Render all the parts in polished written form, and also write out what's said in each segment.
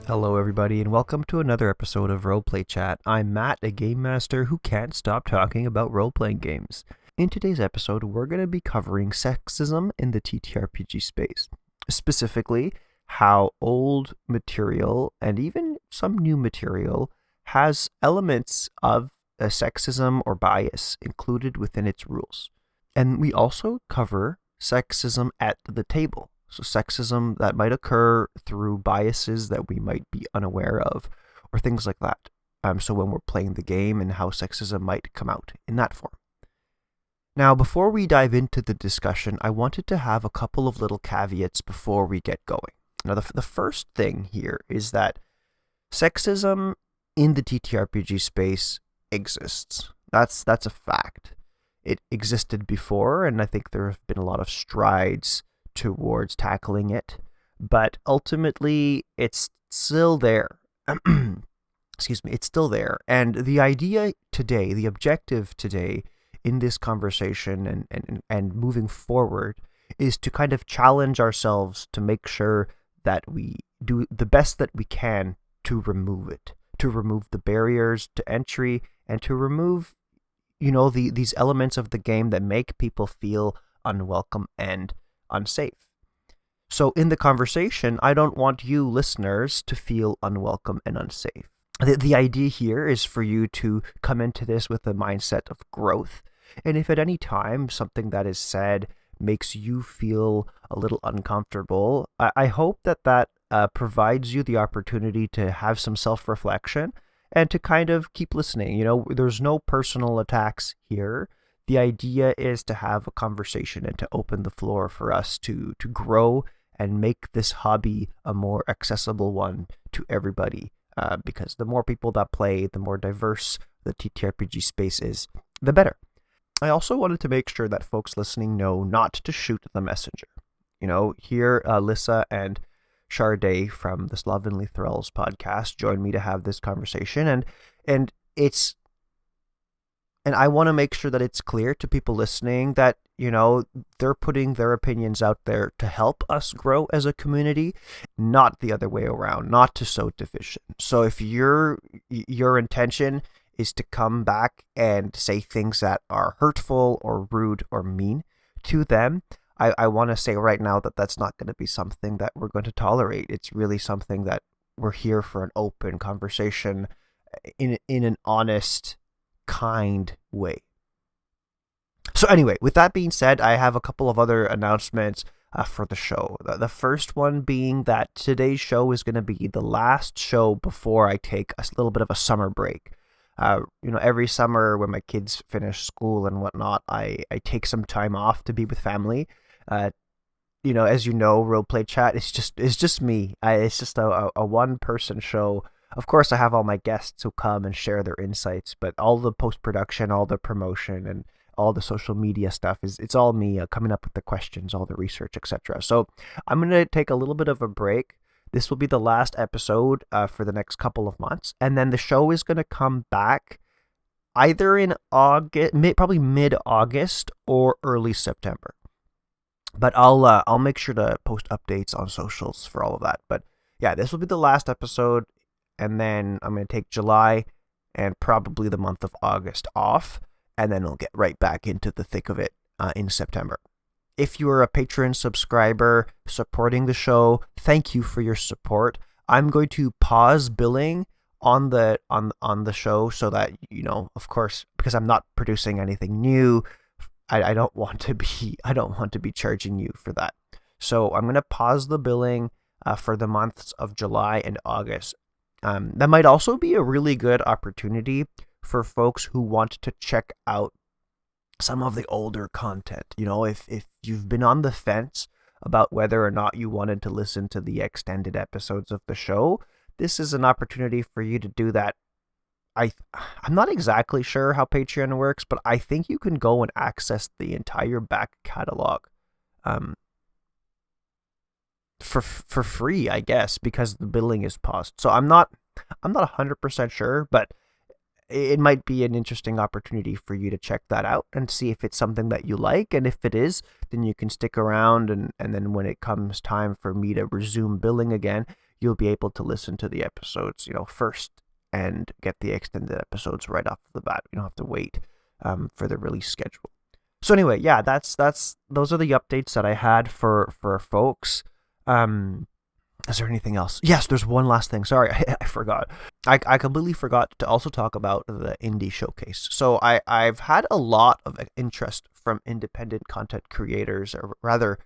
Hello everybody and welcome to another episode of Roleplay Chat. I'm Matt, a game master who can't stop talking about role-playing games. In today's episode, we're going to be covering sexism in the TTRPG space. Specifically, how old material and even some new material has elements of a sexism or bias included within its rules. And we also cover sexism at the table. So sexism that might occur through biases that we might be unaware of, or things like that. So when we're playing the game and how sexism might come out in that form. Now, before we dive into the discussion, I wanted to have a couple of little caveats before we get going. Now, the first thing here is that sexism in the TTRPG space exists. That's a fact. It existed before, and I think there have been a lot of strides towards tackling it, but ultimately it's still there. Excuse me, it's still there. And the idea today, the objective today in this conversation and moving forward is to kind of challenge ourselves to make sure that we do the best that we can to remove it, to remove the barriers to entry and to remove, these elements of the game that make people feel unwelcome and unsafe. So in the conversation, I don't want you listeners to feel unwelcome and unsafe. The idea here is for you to come into this with a mindset of growth. And if at any time something that is said makes you feel a little uncomfortable, I hope that provides you the opportunity to have some self-reflection and to kind of keep listening. There's no personal attacks here. The idea is to have a conversation and to open the floor for us to grow and make this hobby a more accessible one to everybody. Because the more people that play, the more diverse the TTRPG space is, the better. I also wanted to make sure that folks listening know not to shoot the messenger. Here Lyssa and Shardea from the Slovenly Trulls podcast joined me to have this conversation, and I want to make sure that it's clear to people listening that, they're putting their opinions out there to help us grow as a community, not the other way around, not to sow division. So if your intention is to come back and say things that are hurtful or rude or mean to them, I want to say right now that that's not going to be something that we're going to tolerate. It's really something that we're here for an open conversation in an honest, kind way. So anyway, with that being said, I have a couple of other announcements for the show. The first one being that today's show is going to be the last show before I take a little bit of a summer break. Every summer when my kids finish school and whatnot, I take some time off to be with family. As Roleplay Chat is just me. It's just a one-person show. Of course, I have all my guests who come and share their insights, but all the post-production, all the promotion, and all the social media stuff it's all me coming up with the questions, all the research, etc. So I'm going to take a little bit of a break. This will be the last episode for the next couple of months, and then the show is going to come back either in August, probably mid-August or early September. But I'll make sure to post updates on socials for all of that. But yeah, this will be the last episode, and then I'm going to take July and probably the month of August off, and then we'll get right back into the thick of it in September. If you are a patron subscriber supporting the show, thank you for your support. I'm going to pause billing on the show so that, of course, because I'm not producing anything new, I don't want to be charging you for that. So I'm going to pause the billing for the months of July and August. That might also be a really good opportunity for folks who want to check out some of the older content. If you've been on the fence about whether or not you wanted to listen to the extended episodes of the show, this is an opportunity for you to do that. I'm not exactly sure how Patreon works, but I think you can go and access the entire back catalog for free, I guess, because the billing is paused. So I'm not 100% sure, but it might be an interesting opportunity for you to check that out and see if it's something that you like. And if it is, then you can stick around, and then when it comes time for me to resume billing again, you'll be able to listen to the episodes, first and get the extended episodes right off the bat. You don't have to wait for the release schedule. So anyway, yeah, that's those are the updates that I had for folks. Is there anything else? Yes, there's one last thing. Sorry, I forgot. I completely forgot to also talk about the indie showcase. So I've had a lot of interest from independent content creators, or rather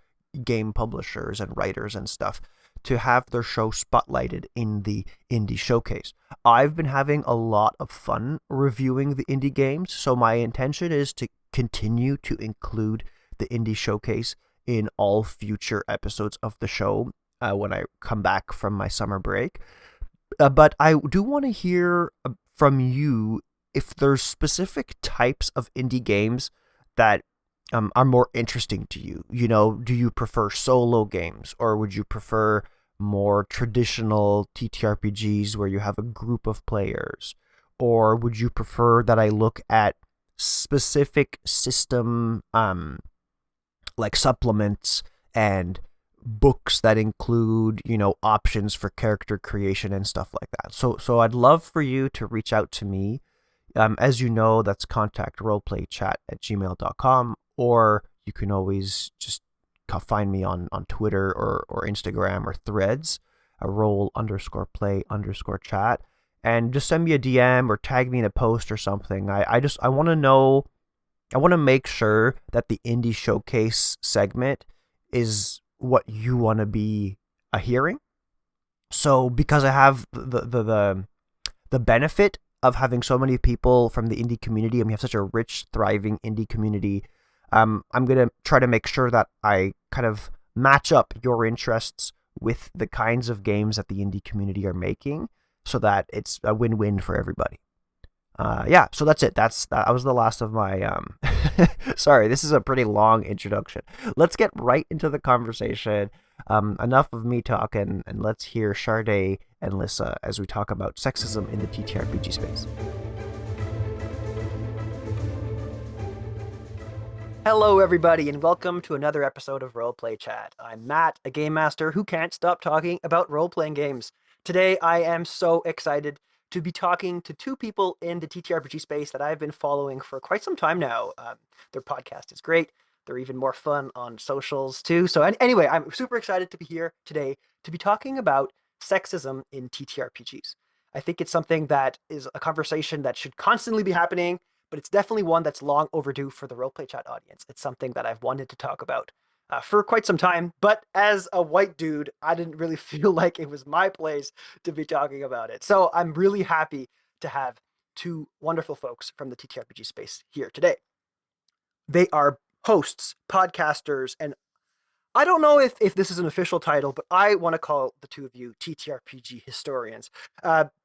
game publishers and writers and stuff, to have their show spotlighted in the indie showcase. I've been having a lot of fun reviewing the indie games, so my intention is to continue to include the indie showcase in all future episodes of the show when I come back from my summer break. But I do want to hear from you if there's specific types of indie games that are more interesting to you. Do you prefer solo games, or would you prefer more traditional TTRPGs where you have a group of players? Or would you prefer that I look at specific system like supplements and books that include, options for character creation and stuff like that? So I'd love for you to reach out to me. As you know, that's contact roleplaychat@gmail.com, or you can always just find me on Twitter or Instagram or Threads, role_play_chat, and just send me a DM or tag me in a post or something. I want to know, I want to make sure that the indie showcase segment is what you want to be hearing. So because I have the benefit of having so many people from the indie community, and we have such a rich, thriving indie community, I'm going to try to make sure that I kind of match up your interests with the kinds of games that the indie community are making, so that it's a win-win for everybody. Yeah, so that's it. That was the last of my sorry, this is a pretty long introduction. Let's get right into the conversation. Enough of me talking, and let's hear Shardea and Lyssa as we talk about sexism in the TTRPG space. Hello, everybody, and welcome to another episode of Roleplay Chat. I'm Matt, a game master who can't stop talking about role-playing games. Today, I am so excited to be talking to two people in the TTRPG space that I've been following for quite some time now. Their podcast is great. They're even more fun on socials, too. So anyway, I'm super excited to be here today to be talking about sexism in TTRPGs. I think it's something that is a conversation that should constantly be happening, but it's definitely one that's long overdue for the Roleplay Chat audience. It's something that I've wanted to talk about for quite some time, but as a white dude, I didn't really feel like it was my place to be talking about it. So I'm really happy to have two wonderful folks from the TTRPG space here today. They are hosts, podcasters, and I don't know if this is an official title, but I want to call the two of you TTRPG historians.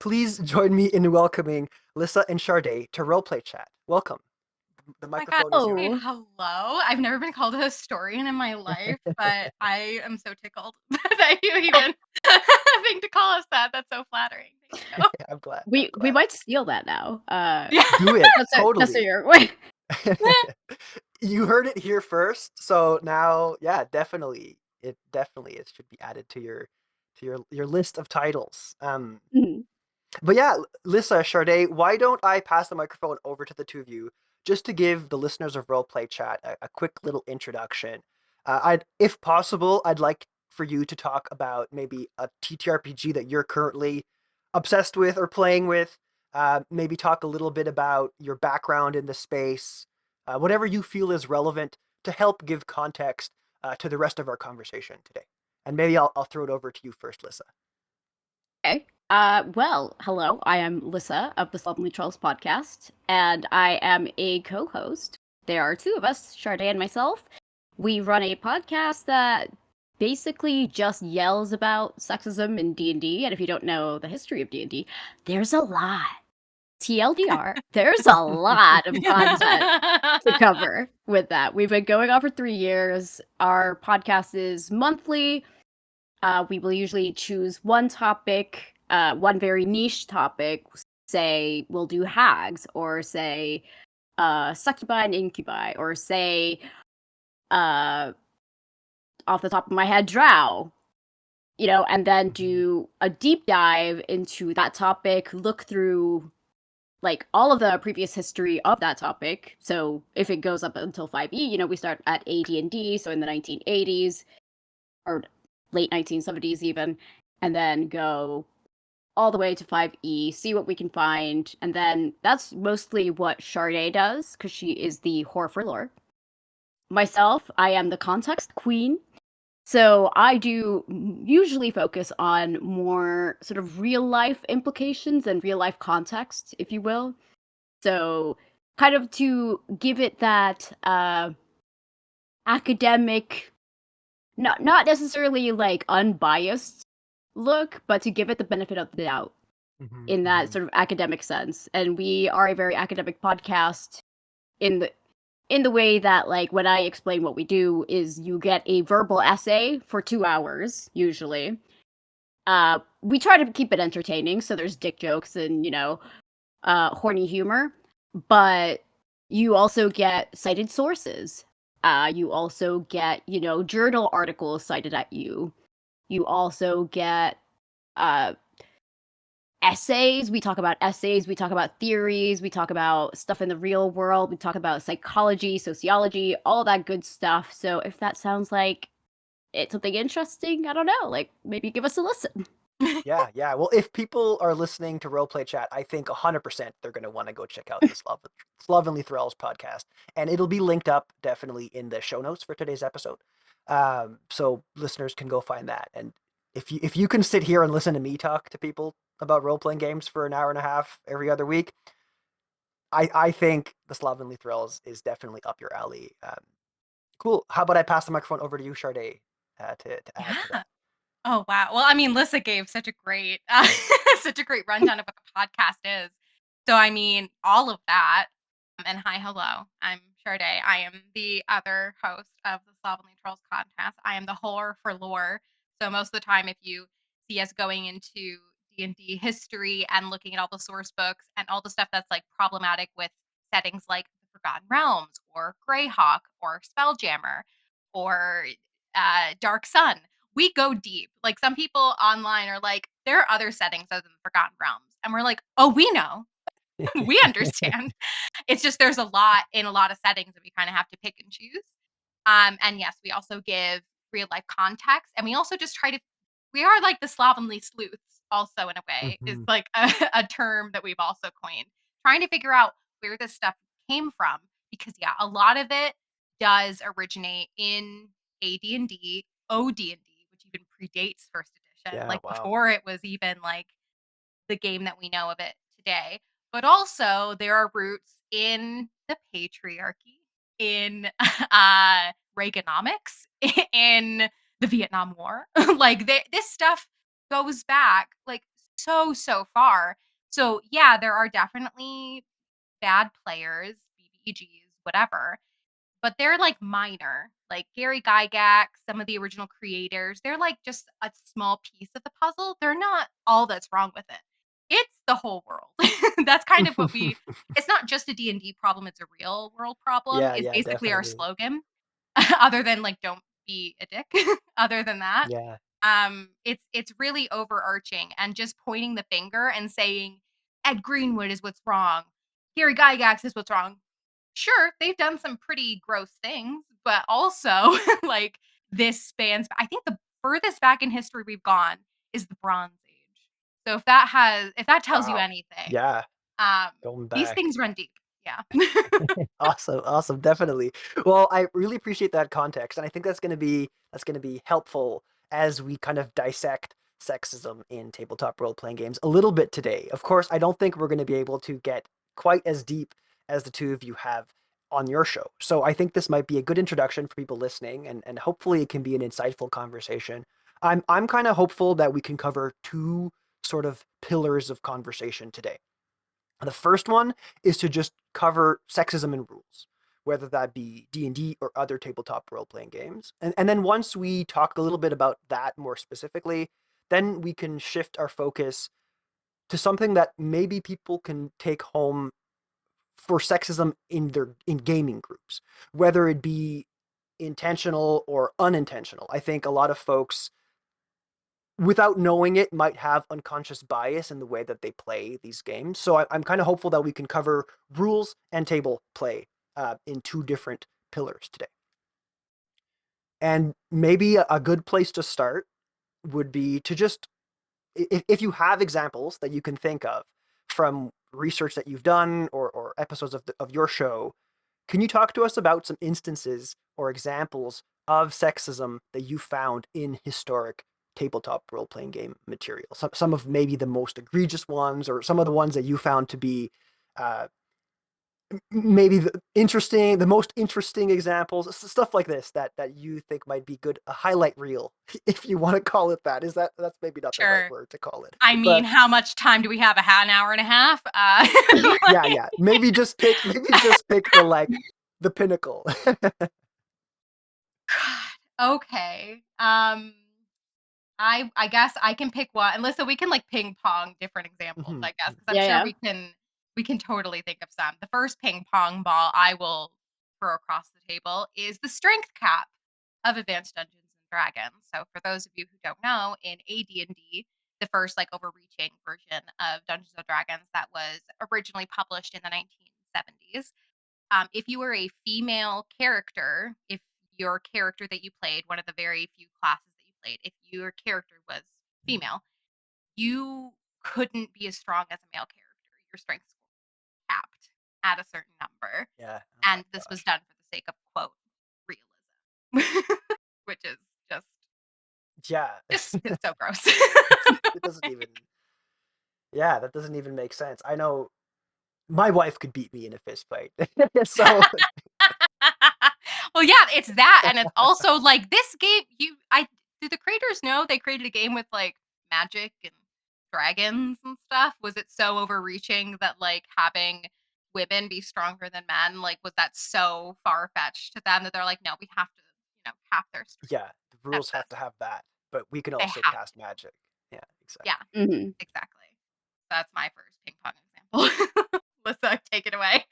Please join me in welcoming Lyssa and Shardea to Roleplay Chat. Welcome. The microphone is yours. Wait, hello. I've never been called a historian in my life, but I am so tickled that you even think to call us that. That's so flattering. Thank you. I'm glad. We might steal that now. Yeah. Do it. That's Totally. your way. You heard it here first, so now, yeah, definitely, it should be added to your list of titles. Mhm. But yeah, Lyssa, Shardea, why don't I pass the microphone over to the two of you just to give the listeners of Roleplay Chat a quick little introduction. If possible, I'd like for you to talk about maybe a TTRPG that you're currently obsessed with or playing with. Maybe talk a little bit about your background in the space, whatever you feel is relevant to help give context to the rest of our conversation today. And maybe I'll throw it over to you first, Lyssa. Okay. Well, hello. I am Lyssa of the Slovenly Trulls podcast, and I am a co-host. There are two of us, Shardea and myself. We run a podcast that basically just yells about sexism in D&D, and if you don't know the history of D&D, there's a lot. TLDR, there's a lot of content to cover with that. We've been going on for 3 years. Our podcast is monthly. We will usually choose one topic, one very niche topic. Say we'll do hags, or say succubi and incubi, or say off the top of my head, drow. and then do a deep dive into that topic, look through like all of the previous history of that topic. So if it goes up until 5e, we start at AD&D, so in the 1980s or late 1970s even, and then go all the way to 5e, see what we can find, and then that's mostly what Shardea does because she is the horror for lore. Myself, I am the context queen. So I do usually focus on more sort of real life implications and real life context, if you will. So kind of to give it that academic, not necessarily like unbiased look, but to give it the benefit of the doubt in that sort of academic sense. And we are a very academic podcast in the way that, like, when I explain what we do is you get a verbal essay for 2 hours usually. We try to keep it entertaining, so there's dick jokes and, horny humor, but you also get cited sources. You also get, journal articles cited at you. You also get uh essays. We talk about essays, we talk about theories, we talk about stuff in the real world, we talk about psychology, sociology, all that good stuff. So if that sounds like it's something interesting, I don't know, like maybe give us a listen. Yeah. Well, if people are listening to Roleplay Chat, I think 100% they're going to want to go check out the Slovenly Trulls podcast. And it'll be linked up definitely in the show notes for today's episode. So listeners can go find that. And if you can sit here and listen to me talk to people about role-playing games for an hour and a half every other week, I think the Slovenly Trulls is definitely up your alley. Cool. How about I pass the microphone over to you, Shardea, to add to Yeah. that? Oh wow. Well, I mean, Lyssa gave such a great such a great rundown of what the podcast is. So I mean, all of that. And hi, hello. I'm Shardea. I am the other host of the Slovenly Trolls podcast. I am the whore for lore. So most of the time, if you see us going into D&D history and looking at all the source books and all the stuff that's like problematic with settings like the Forgotten Realms or Greyhawk or Spelljammer or Dark Sun, we go deep. Like some people online are like, there are other settings other than Forgotten Realms. And we're like, oh, we know. We understand. It's just there's a lot in a lot of settings that we kind of have to pick and choose. And yes, we also give real life context. And we also just try to, we are like the slovenly sleuths, also in a way, is like a term that we've also coined, trying to figure out where this stuff came from. Because yeah, a lot of it does originate in AD&D, OD&D, which even predates first edition, Yeah, like wow. before it was even like the game that we know of it today. But also there are roots in the patriarchy, in Reaganomics, in the Vietnam War. Like this stuff goes back like so far. So yeah, there are definitely bad players, BBEGs, whatever, but they're like minor. Like Gary Gygax, some of the original creators, they're like just a small piece of the puzzle. They're not all that's wrong with it. It's the whole world. That's kind of what we it's not just a D&D problem, it's a real world problem is Yeah, basically our definitely. slogan. Other than like don't be a dick. Other than that, Yeah. it's really overarching and just pointing the finger and saying Ed Greenwood is what's wrong. Gary Gygax is what's wrong. Sure, they've done some pretty gross things, but also like this spans I think the furthest back in history we've gone is the Bronze Age. So if that tells you Wow. anything, Yeah, um, going these back. things run deep. Yeah. Awesome, definitely. Well, I really appreciate that context, and I think that's gonna be helpful as we kind of dissect sexism in tabletop role-playing games a little bit today. Of course, I don't think we're going to be able to get quite as deep as the two of you have on your show. So I think this might be a good introduction for people listening, and hopefully it can be an insightful conversation. I'm kind of hopeful that we can cover two sort of pillars of conversation today. The first one is to just cover sexism in rules, whether that be D&D or other tabletop role-playing games. And then once we talk a little bit about that more specifically, then we can shift our focus to something that maybe people can take home for sexism in gaming groups, whether it be intentional or unintentional. I think a lot of folks without knowing it, might have unconscious bias in the way that they play these games. So I'm kind of hopeful that we can cover rules and table play in two different pillars today. And maybe a good place to start would be to just, if you have examples that you can think of from research that you've done or episodes of your show, can you talk to us about some instances or examples of sexism that you found in historic tabletop role-playing game material? Some of maybe the most egregious ones, or some of the ones that you found to be maybe the most interesting examples, stuff like this that you think might be good, a highlight reel, if you want to call it that. That's maybe not the right word to call it. I mean, how much time do we have? An hour and a half? Yeah. Maybe just pick the pinnacle. Okay. I guess I can pick one. And listen, we can like ping pong different examples, I guess, because I'm sure we can totally think of some. The first ping pong ball I will throw across the table is the strength cap of Advanced Dungeons and Dragons. So for those of you who don't know, in AD&D, the first like overreaching version of Dungeons and Dragons that was originally published in the 1970s, if you were a female character, if your character that you played, one of the very few classes that you played, if your character was female, you couldn't be as strong as a male character. Your strength score was capped at a certain number. Yeah. And this was done for the sake of, quote, realism, which is just it's so gross. It doesn't even, that doesn't even make sense. I know my wife could beat me in a fist fight. So well, yeah, it's that, and it's also like this game. Do the creators know they created a game with like magic and dragons and stuff? Was it so overreaching that like having women be stronger than men, like was that so far fetched to them that they're like, no, we have to, cap their strength. yeah, the rules have to have that, but we can They also have cast to. magic. Yeah, exactly. Yeah, exactly. That's my first ping pong example. Lyssa, take it away.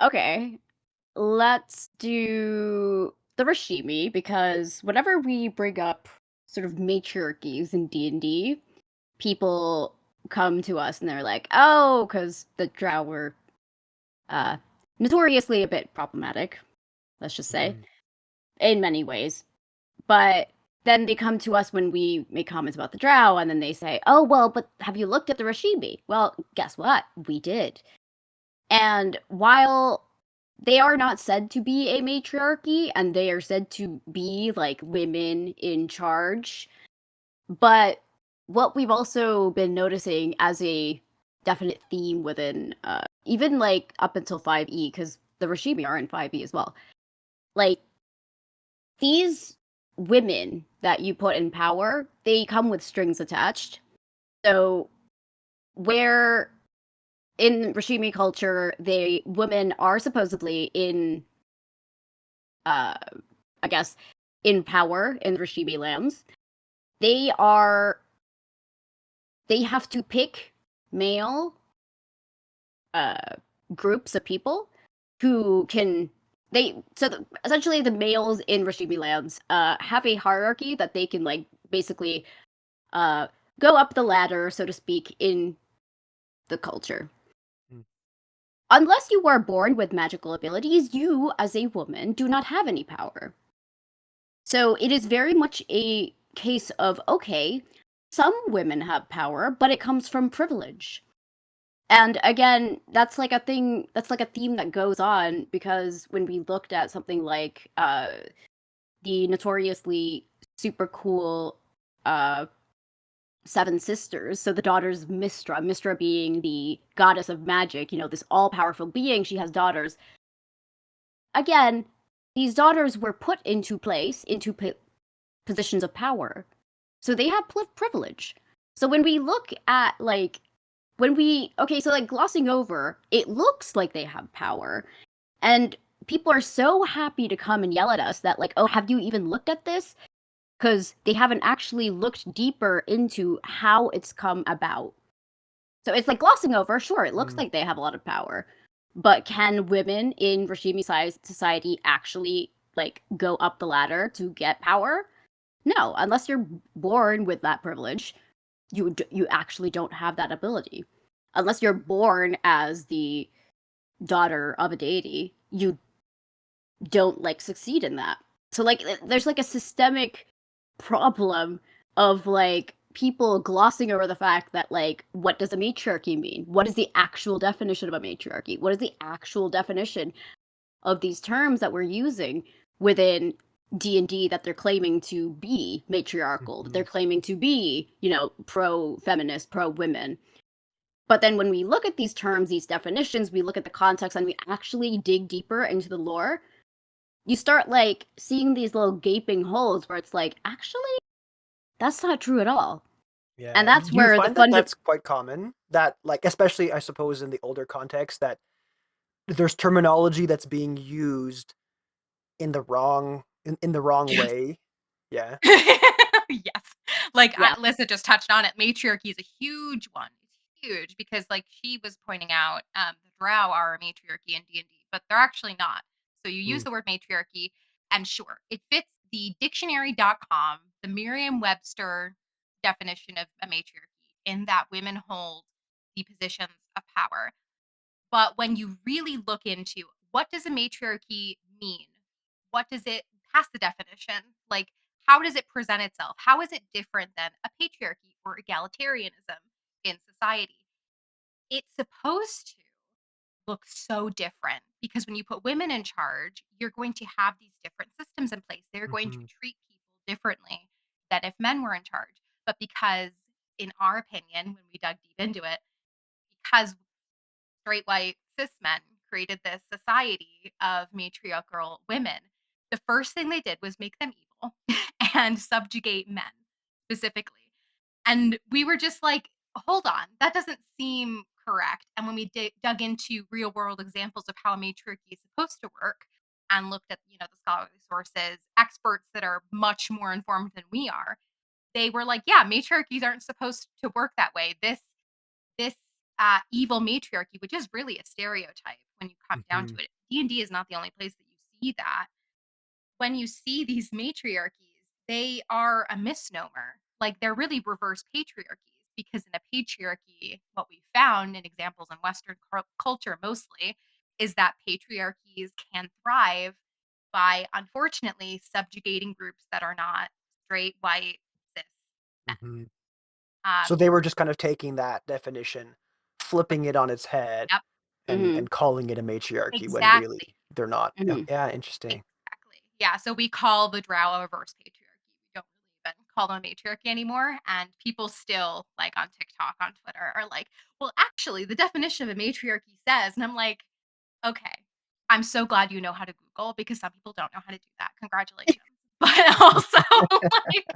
Okay, let's do the Rashimi, because whenever we bring up sort of matriarchies in D&D, people come to us and they're like, oh, because the Drow were notoriously a bit problematic, let's just say, in many ways. But then they come to us when we make comments about the Drow, and then they say, oh, well, but have you looked at the Rashimi? Well, guess what? We did. And while they are not said to be a matriarchy, and they are said to be like women in charge, but what we've also been noticing as a definite theme within even like up until 5e, because the Rashimi are in 5e as well, like these women that you put in power, they come with strings attached. So where in Rashimi culture, women are supposedly in, I guess, in power in Rashimi lands. They have to pick male groups of people who can. Essentially the males in Rashimi lands have a hierarchy that they can like basically go up the ladder, so to speak, in the culture. Unless you are born with magical abilities, you, as a woman, do not have any power. So it is very much a case of, okay, some women have power, but it comes from privilege. And again, that's like a theme that goes on, because when we looked at something like the notoriously super cool Seven Sisters, so the daughters of Mistra being the goddess of magic, this all-powerful being, she has daughters. Again, these daughters were put into place, into positions of power. So they have privilege. So when we look at, glossing over, it looks like they have power. And people are so happy to come and yell at us that, like, oh, have you even looked at this? Because they haven't actually looked deeper into how it's come about. So it's like glossing over, sure, it looks like they have a lot of power. But can women in Rashimi society actually, like, go up the ladder to get power? No, unless you're born with that privilege, you actually don't have that ability. Unless you're born as the daughter of a deity, you don't like succeed in that. So like there's like a systemic problem of like people glossing over the fact that like what does a matriarchy mean? What is the actual definition of a matriarchy? What is the actual definition of these terms that we're using within D&D that they're claiming to be matriarchal, that they're claiming to be, you know, pro-feminist, pro-women. But then when we look at these terms, these definitions, we look at the context and we actually dig deeper into the lore, you start like seeing these little gaping holes where it's like, actually, that's not true at all. Yeah. And that's Do you where find that that's quite common? That, like, especially, I suppose, in the older context, that there's terminology that's being used in the wrong Yes. way. Yeah. Yes. Like Yeah. Lyssa just touched on it. Matriarchy is a huge one. It's huge because like she was pointing out, the drow are a matriarchy in D&D, but they're actually not. So you use Mm. the word matriarchy, and sure, it fits the dictionary.com, the Merriam-Webster definition of a matriarchy, in that women hold the positions of power. But when you really look into what does a matriarchy mean? What does it pass the definition? Like, how does it present itself? How is it different than a patriarchy or egalitarianism in society? It's supposed to look so different because when you put women in charge, you're going to have these different systems in place. They're going to Mhm. treat people differently than if men were in charge. But because, in our opinion, when we dug deep into it, because straight white cis men created this society of matriarchal women, the first thing they did was make them evil and subjugate men specifically. And we were just like, hold on, that doesn't seem correct. And when we dug into real world examples of how a matriarchy is supposed to work and looked at, you know, the scholarly sources, experts that are much more informed than we are, they were like, yeah, matriarchies aren't supposed to work that way. This evil matriarchy, which is really a stereotype when you come down to Mhm. it. D&D is not the only place that you see that. When you see these matriarchies, they are a misnomer. Like they're really reverse patriarchies because in a patriarchy, what we found in examples in Western culture mostly is that patriarchies can thrive by unfortunately subjugating groups that are not straight, white, cis men. Mhm. So Um, they were just kind of taking that definition, flipping it on its head, yep, Mhm. and calling it a matriarchy when exactly. really they're not. Oh, Mhm. yeah, interesting. Exactly. Yeah, so we call the drow a reverse patriarchy. We don't really even call them a matriarchy anymore. And people still, like on TikTok, on Twitter, are like, well, actually, the definition of a matriarchy says, and I'm like, okay, I'm so glad you know how to Google because some people don't know how to do that. Congratulations. But also, like,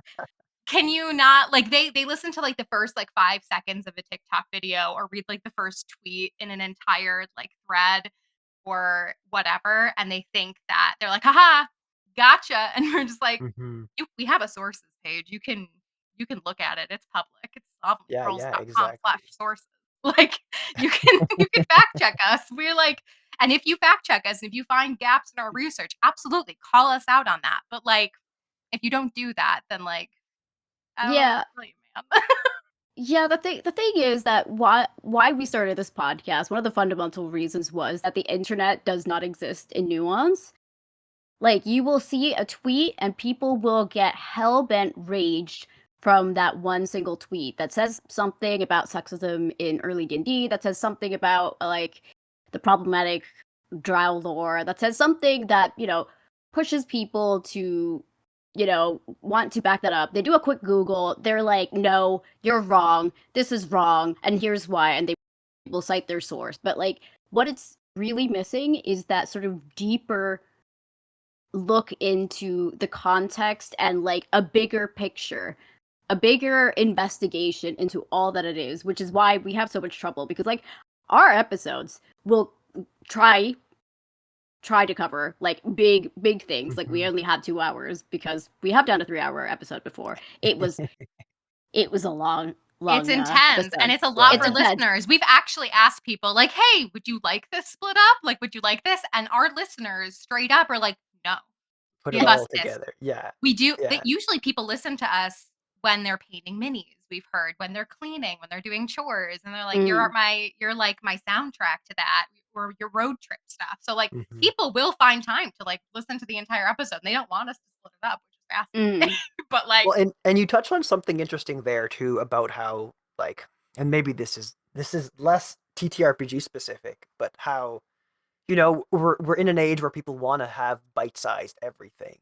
can you not like they listen to like the first like 5 seconds of a TikTok video or read like the first tweet in an entire like thread or whatever, and they think that they're like, haha, gotcha. And we're just like, Mhm. we have a sources page. You can look at it. It's public. It's Yeah, yeah, exactly. slovenlytrulls.com/sources. Like you can fact check us. We're like, and if you fact check us and if you find gaps in our research, absolutely call us out on that. But like if you don't do that, then like I don't know what Yeah. to tell you, man. Yeah, the thing is that why we started this podcast, one of the fundamental reasons was that the internet does not exist in nuance. Like you will see a tweet and people will get hell-bent raged from that one single tweet that says something about sexism in early D&D, that says something about like the problematic drow lore, that says something that, you know, pushes people to, you know, want to back that up. They do a quick Google, they're like, no, you're wrong, this is wrong, and here's why, and they will cite their source. But like what it's really missing is that sort of deeper look into the context and like a bigger picture, a bigger investigation into all that it is, which is why we have so much trouble because like our episodes will try to cover like big things. Like we Mhm. only had 2 hours because we have done a 3-hour episode before. It was a It's long intense and episode. it's a lot It's for Yeah. intense. listeners. We've actually asked people like, "Hey, would you like this split up? Like, would you like this?" And our listeners straight up are like, "No." put We it have all us this. together. Yeah. We do Yeah. that. Usually people listen to us when they're painting minis. We've heard when they're cleaning, when they're doing chores, and they're like, Mm. you're like my soundtrack to that, or your road trip stuff." So like Mhm. people will find time to like listen to the entire episode. And they don't want us to split it up, which is fascinating. Mm. But like, Well, and you touched on something interesting there too about how like, and maybe this is less TTRPG specific, but how we're in an age where people want to have bite-sized everything,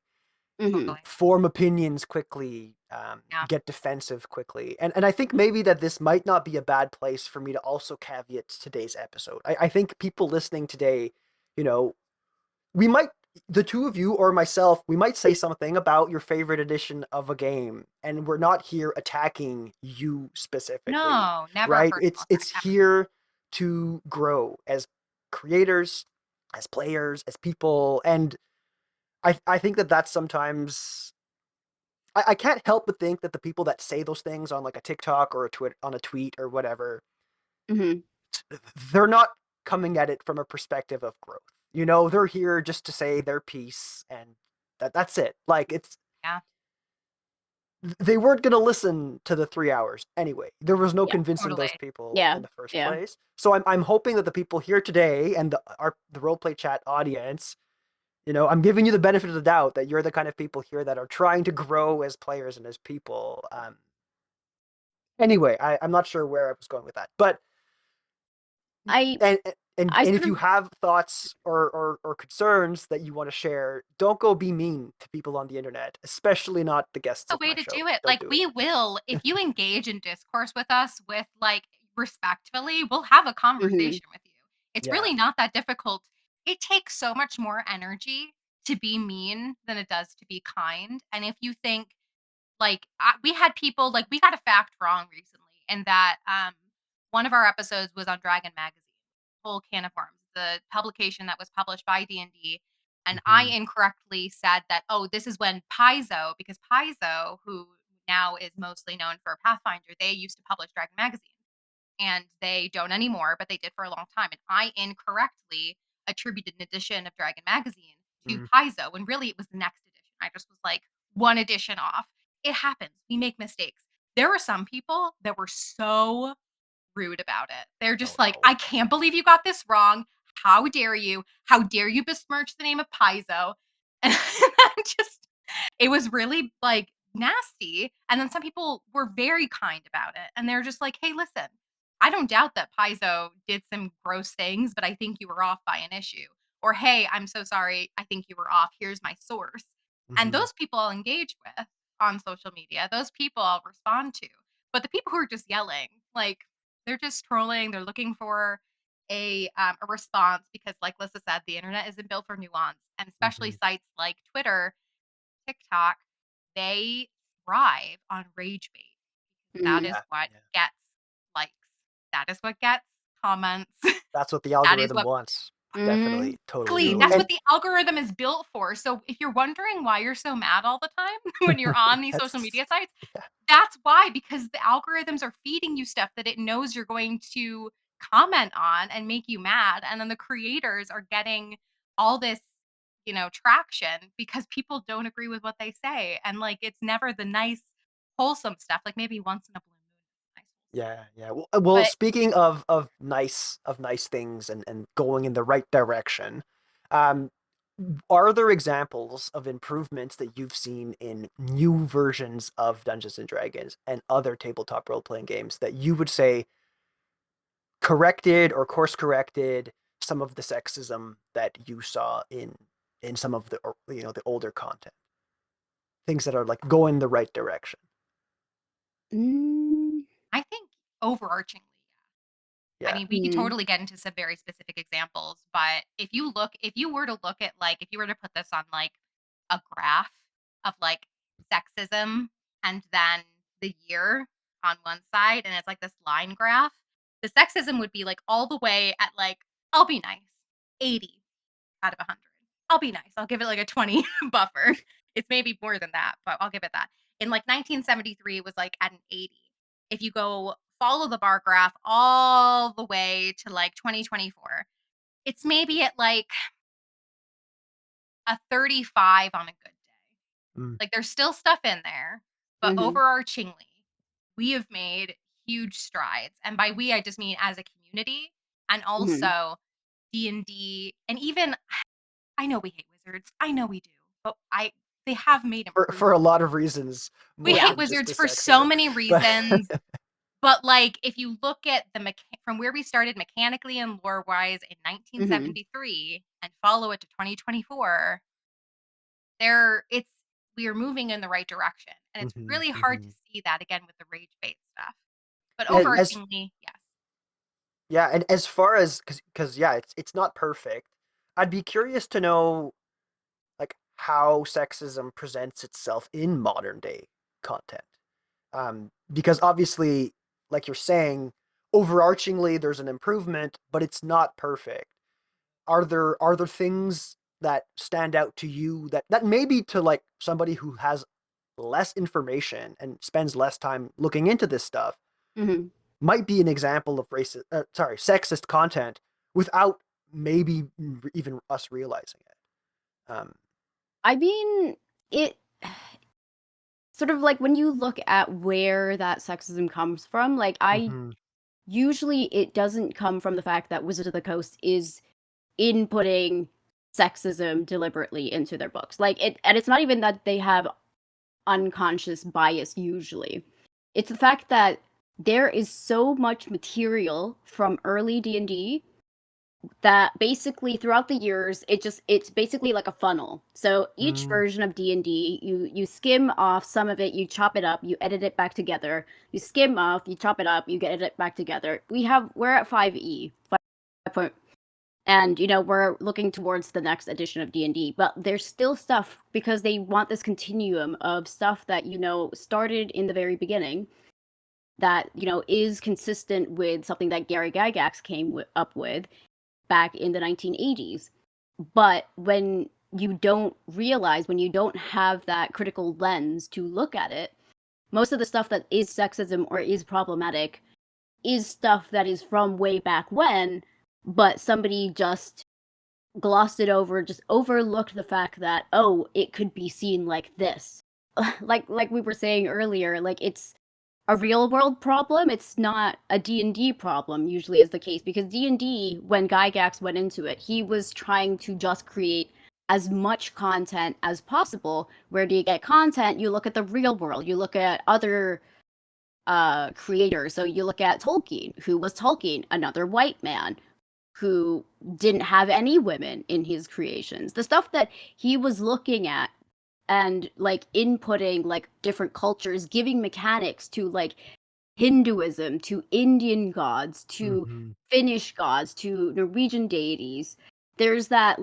Mhm. totally. form opinions quickly, Yeah. get defensive quickly, and I think maybe that this might not be a bad place for me to also caveat today's episode. I think people listening today, you know, we might, the two of you or myself, we might say something about your favorite edition of a game, and we're not here attacking you specifically, No, never a right? personal It's attack ever. here to grow as creators, as players, as people, and I think that that's sometimes I can't help but think that the people that say those things on like a TikTok or a tweet or whatever, Mhm. they're not coming at it from a perspective of growth. They're here just to say their piece, and that's it. Like, Yeah, they weren't going to listen to the 3 hours anyway. There was no Yeah. convincing those totally. people Yeah. in the first Yeah. place. So I'm hoping that the people here today and the roleplay chat audience, I'm giving you the benefit of the doubt that you're the kind of people here that are trying to grow as players and as people. Anyway, I'm not sure where I was going with that, but I and and I and sort if of you have thoughts or concerns that you want to share, don't go be mean to people on the internet, especially not the guests The of way my to show. do it. Don't Like do it. we will, if you engage in discourse with us with like respectfully, we'll have a Mhm. conversation with you. It's Yeah. really not that difficult. It takes so much more energy to be mean than it does to be kind. And if you think like we had people like we got a fact wrong recently, and that one of our episodes was on Dragon Magazine, whole can of worms, the publication that was published by D&D, and I Mhm. incorrectly said that, oh, this is when Paizo, because Paizo, who now is mostly known for Pathfinder, they used to publish Dragon Magazine, and they don't anymore, but they did for a long time. And I incorrectly attributed an edition of Dragon Magazine to Mm. Paizo when really it was the next edition. I just was like one edition off. It happens. We make mistakes. There were some people that were so rude about it. They're Oh just like, no. "I can't believe you got this wrong. How dare you? How dare you besmirch the name of Paizo?" And I'm just it was really, like, nasty, and then some people were very kind about it, and they're just like, "Hey, listen, I don't doubt that Paizo did some gross things, but I think you were off by an issue." Or, "Hey, I'm so sorry. I think you were off. Here's my source." And Mhm. those people I'll engage with on social media. Those people I'll respond to. But the people who are just yelling, like, they're just trolling. They're looking for a response because, like Lissa said, the internet isn't built for nuance, and especially Mhm. sites like Twitter, TikTok, they thrive on rage bait. That Mhm. is Yeah. what Yeah. gets likes. That is what gets comments. That's what the That is algorithm what wants. Mhm. Definitely. Totally exactly, will. that's Mhm. what the algorithm is built for. So if you're wondering why you're so mad all the time when you're on these social That's media sites, yeah. that's why, because the algorithms are feeding you stuff that it knows you're going to comment on and make you mad, and then the creators are getting all this, traction because people don't agree with what they say, and, like, it's never the nice, wholesome stuff, like, maybe once in a blue moon, nice Yeah, yeah. Well, but speaking of nice things and going in the right direction, um, are there examples of improvements that you've seen in new versions of Dungeons and Dragons and other tabletop role-playing games that you would say corrected or course corrected some of the sexism that you saw in some of the older content? Things that are like going the right direction. Mm. I think overarchingly, I Yeah. mean, we could Mhm. totally get into some very specific examples, but if you were to look at like, if you were to put this on like a graph of like sexism and then the year on one side, and it's like this line graph, the sexism would be like all the way at like, I'll be nice, 80 out of 100. I'll be nice. I'll give it like a 20 buffer. It's maybe more than that, but I'll give it that. In like 1973, it was like at an 80. If you go follow the bar graph all the way to like 2024, it's maybe at like a 35 on a good day. Mm. Like there's still stuff in there, but Mhm. overarchingly, we have made huge strides. And by we, I just mean as a community and Mhm. also D&D. And even, I know we hate wizards. I know we do. But they have made For a improvements. lot of reasons, We more Yeah. hate than just wizards the for so sexism. many But reasons. But like, if you look at from where we started mechanically and lore wise in Mhm. 1973 and follow it to 2024, we are moving in the right direction, and it's Mhm, really hard to mhm. see that again with the rage bait stuff. But and as overarchingly, yes. yeah, and as far as because yeah, it's not perfect. I'd be curious to know like how sexism presents itself in modern day content. Because obviously, like you're saying, overarchingly there's an improvement, but it's not perfect. Are there things that stand out to you that maybe to like somebody who has less information and spends less time looking into this stuff Mhm. might be an example of sexist content without maybe even us realizing it. I mean, it sort of like when you look at where that sexism comes from, like I Mhm, usually it doesn't come from the fact that Wizards of the Coast is inputting sexism deliberately into their books. Like and it's not even that they have unconscious bias usually. It's the fact that there is so much material from early D&D that basically throughout the years it's basically like a funnel. So each mm, version of D&D, you skim off some of it, you chop it up, you edit it back together. You skim off, you chop it up, you get it back together. We're at 5E, 5 and we're looking towards the next edition of D&D, but there's still stuff because they want this continuum of stuff that started in the very beginning that is consistent with something that Gary Gygax came up with back in the 1980s. But when you don't realize, when you don't have that critical lens to look at it, most of the stuff that is sexism or is problematic is stuff that is from way back when, but somebody just glossed it over, just overlooked the fact that, oh, it could be seen like this. like we were saying earlier, like it's a real world problem. It's not a D&D problem, usually is the case, because D&D, when Gygax went into it, he was trying to just create as much content as possible. Where do you get content? You look at the real world. You look at other creators. So you look at Tolkien. Who was Tolkien? Another white man who didn't have any women in his creations. The stuff that he was looking at and like inputting like different cultures, giving mechanics to like Hinduism, to Indian gods, to Mhm. Finnish gods, to Norwegian deities. There's that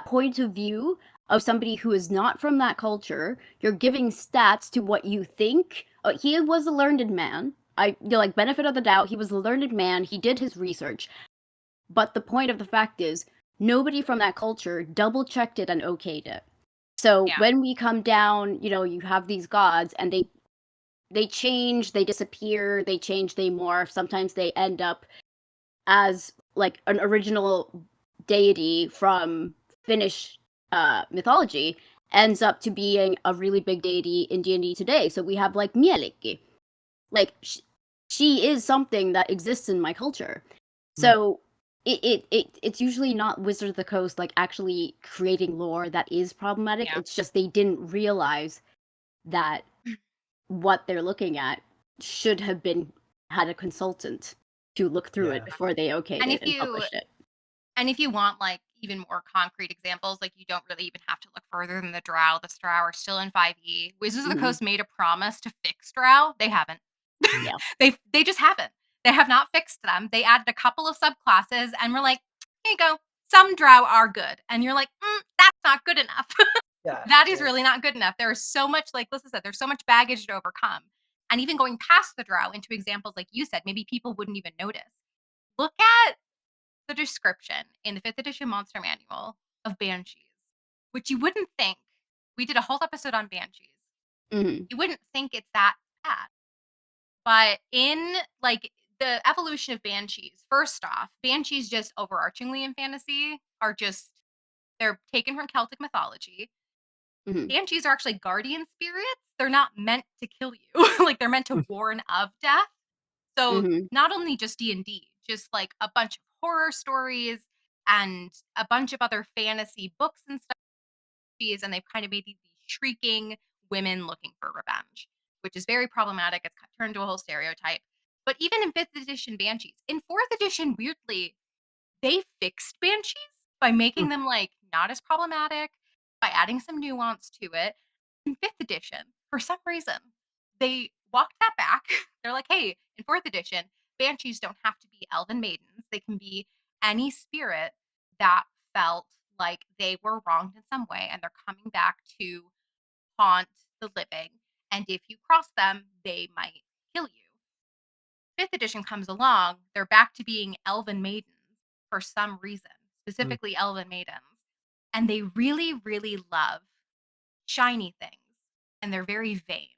point of view of somebody who is not from that culture. You're giving stats to what you think. He was a learned man. Like benefit of the doubt. He was a learned man. He did his research. But the point of the fact is, nobody from that culture double checked it and okayed it. So Yeah. when we come down, you have these gods and they change, they disappear, they change, they morph. Sometimes they end up as like an original deity from Finnish mythology ends up to being a really big deity in D&D today. So we have like Mielikki. Like she is something that exists in my culture. mm, So it's usually not Wizard of the Coast like actually creating lore that is problematic. Yeah. It's just they didn't realize that what they're looking at should have been had a consultant to look through it yeah. before they okayed And it if and you published it. and if you want like even more concrete examples, like you don't really even have to look further than the Drow. The Drow are still in 5e. Wizards of the Mhm. Coast made a promise to fix Drow. They haven't. Mm. Yeah. They just haven't. They have not fixed them. They added a couple of subclasses and we're like, here you go. Some Drow are good. And you're like, that's not good enough. Yeah. That is Yeah. really not good enough. There is so much, like Lissa said, there's so much baggage to overcome. And even going past the Drow into examples like you said, maybe people wouldn't even notice. Look at the description in the 5th edition monster manual of banshees, which you wouldn't think. We did a whole episode on banshees. Mhm. You wouldn't think it's that bad. But in like the evolution of banshees, first off, banshees just overarchingly in fantasy are just They're taken from Celtic mythology. Mhm. Banshees are actually guardian spirits. They're not meant to kill you. Like, they're meant to warn of death. So, Mhm. not only just D&D, just, like, a bunch of horror stories and a bunch of other fantasy books and stuff, and they've kind of made these shrieking women looking for revenge, which is very problematic. It's turned into a whole stereotype. But even in 5th edition Banshees, in 4th edition, weirdly, they fixed Banshees by making them, like, not as problematic, by adding some nuance to it. In 5th edition, for some reason, they walked that back. They're like, "Hey, in 4th edition, Banshees don't have to be elven maidens. They can be any spirit that felt like they were wronged in some way, and they're coming back to haunt the living, and if you cross them, they might kill you." 5th edition comes along, they're back to being elven maidens for some reason, Mm. specifically elven maidens. And they really, really love shiny things, and they're very vain.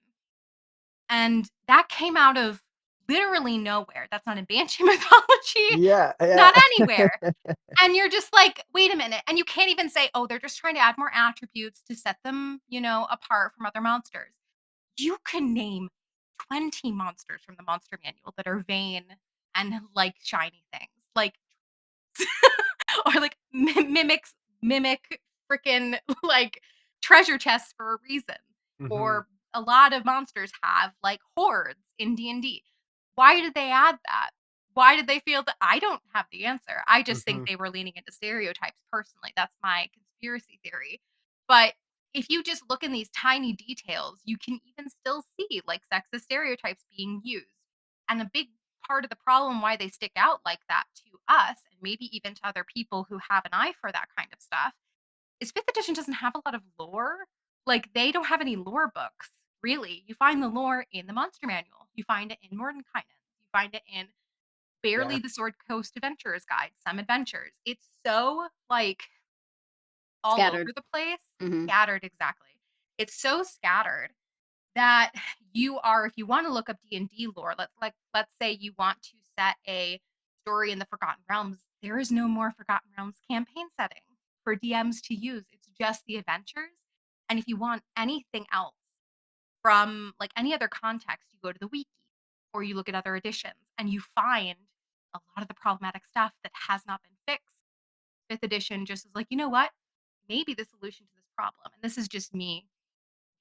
And that came out of literally nowhere. That's not in Banshee mythology, Yeah, not yeah. anywhere. And you're just like, wait a minute. And you can't even say, oh, they're just trying to add more attributes to set them, apart from other monsters. You can name 20 monsters from the monster manual that are vain and like shiny things. Like or like mimic freaking like treasure chests for a reason. Mhm. Or a lot of monsters have like hordes in D&D. Why did they add that? Why did they feel that? I don't have the answer. I just think Mhm. they were leaning into stereotypes personally. That's my conspiracy theory. But if you just look in these tiny details, you can even still see like sexist stereotypes being used. And a big part of the problem why they stick out like that to us and maybe even to other people who have an eye for that kind of stuff is 5th edition doesn't have a lot of lore. Like, they don't have any lore books, really. You find the lore in the monster manual. You find it in Mordenkainen. You find it in Yeah. barely the Sword Coast Adventurer's Guide, some adventures. It's so, like, all Scattered. over the place. Mhm. Scattered, exactly. It's so scattered that you are, if you want to look up D&D lore, let's say you want to set a story in the Forgotten Realms, there is no more Forgotten Realms campaign setting for DMs to use. It's just the adventures. And if you want anything else from like any other context, you go to the wiki or you look at other editions and you find a lot of the problematic stuff that has not been fixed. 5th edition just is like, you know what? Maybe the solution to this problem, and this is just me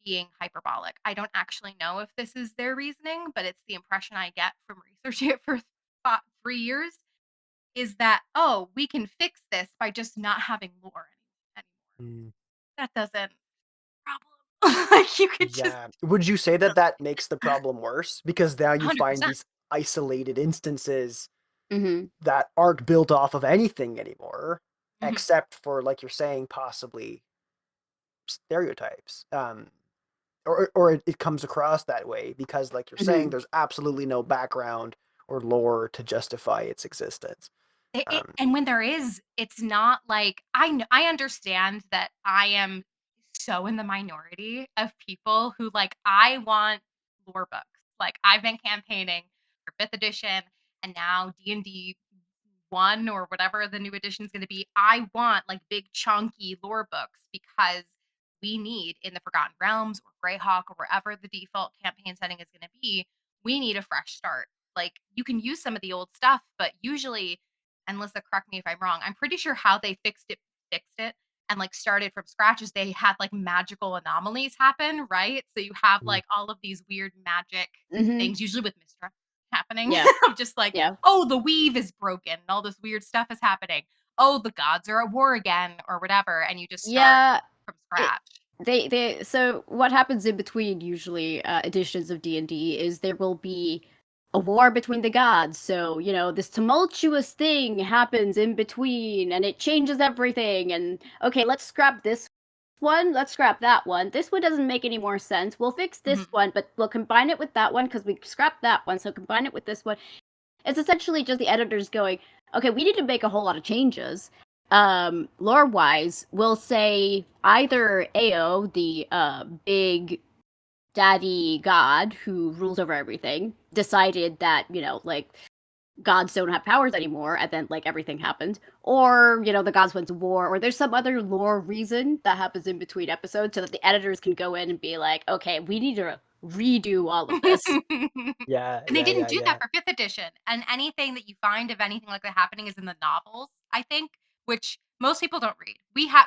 being hyperbolic. I don't actually know if this is their reasoning, but it's the impression I get from researching it for 3 years is that, oh, we can fix this by just not having lore anymore. Mm. That doesn't problem. Like you could just Yeah. Would you say that that makes the problem worse? Because now you find 100%. these isolated instances Mhm. that aren't built off of anything anymore, Mhm. except for, like you're saying, possibly stereotypes. Or it comes across that way because, like you're saying, Mhm. there's absolutely no background or lore to justify its existence. And when there is, it's not like I understand that I am so in the minority of people who like I want lore books. Like I've been campaigning for 5th edition and now D&D 1 or whatever the new edition is going to be. I want like big chunky lore books because we need in the Forgotten Realms or Greyhawk or wherever the default campaign setting is going to be, we need a fresh start. Like you can use some of the old stuff, but usually, and Lyssa, correct me if I'm wrong, I'm pretty sure how they fixed it and like started from scratch is they had like magical anomalies happen, right? So you have Mm. like all of these weird magic Mhm. things, usually with Mistra happening, Yeah. of just like, Yeah. oh, the weave is broken and all this weird stuff is happening. Oh, the gods are at war again or whatever, and you just start Yeah. from It scratch. they so what happens in between usually editions of D&D is there will be a war between the gods. So, this tumultuous thing happens in between and it changes everything and okay, let's scrap this one, let's scrap that one. This one doesn't make any more sense. We'll fix this Mhm. one, but we'll combine it with that one because we scrapped that one, so combine it with this one. It's essentially just the editors going, okay, we need to make a whole lot of changes. Lore wise, we'll say either Ao, the big daddy god who rules over everything, decided that, like gods don't have powers anymore, and then like everything happened, or the gods went to war, or there's some other lore reason that happens in between episodes, so that the editors can go in and be like, okay, we need to redo all of this. Yeah, And they yeah, didn't yeah, do that yeah. for 5th edition, and anything that you find of anything like that happening is in the novels, I think, which most people don't read.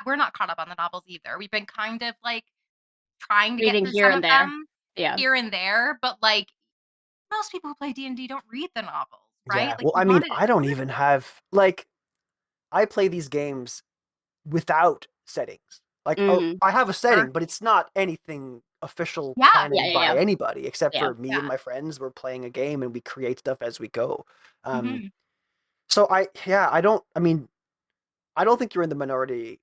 We're not caught up on the novels either. We've been kind of, like, trying to get Reading through here some and of there. them Yeah. here and there, but, like, most people who play D&D don't read the novels, right? Yeah. Like, Well, you I mean, wanted it I don't even have like I play these games without settings. Like, or Hmm. I have a sure. setting, but it's not anything official Yeah, Yeah, canon yeah, by yeah, anybody except yeah. for me and yeah. my friends. We're playing a game and we create stuff as we go. Um, Mhm. so yeah, I mean, I don't think you're in the minority,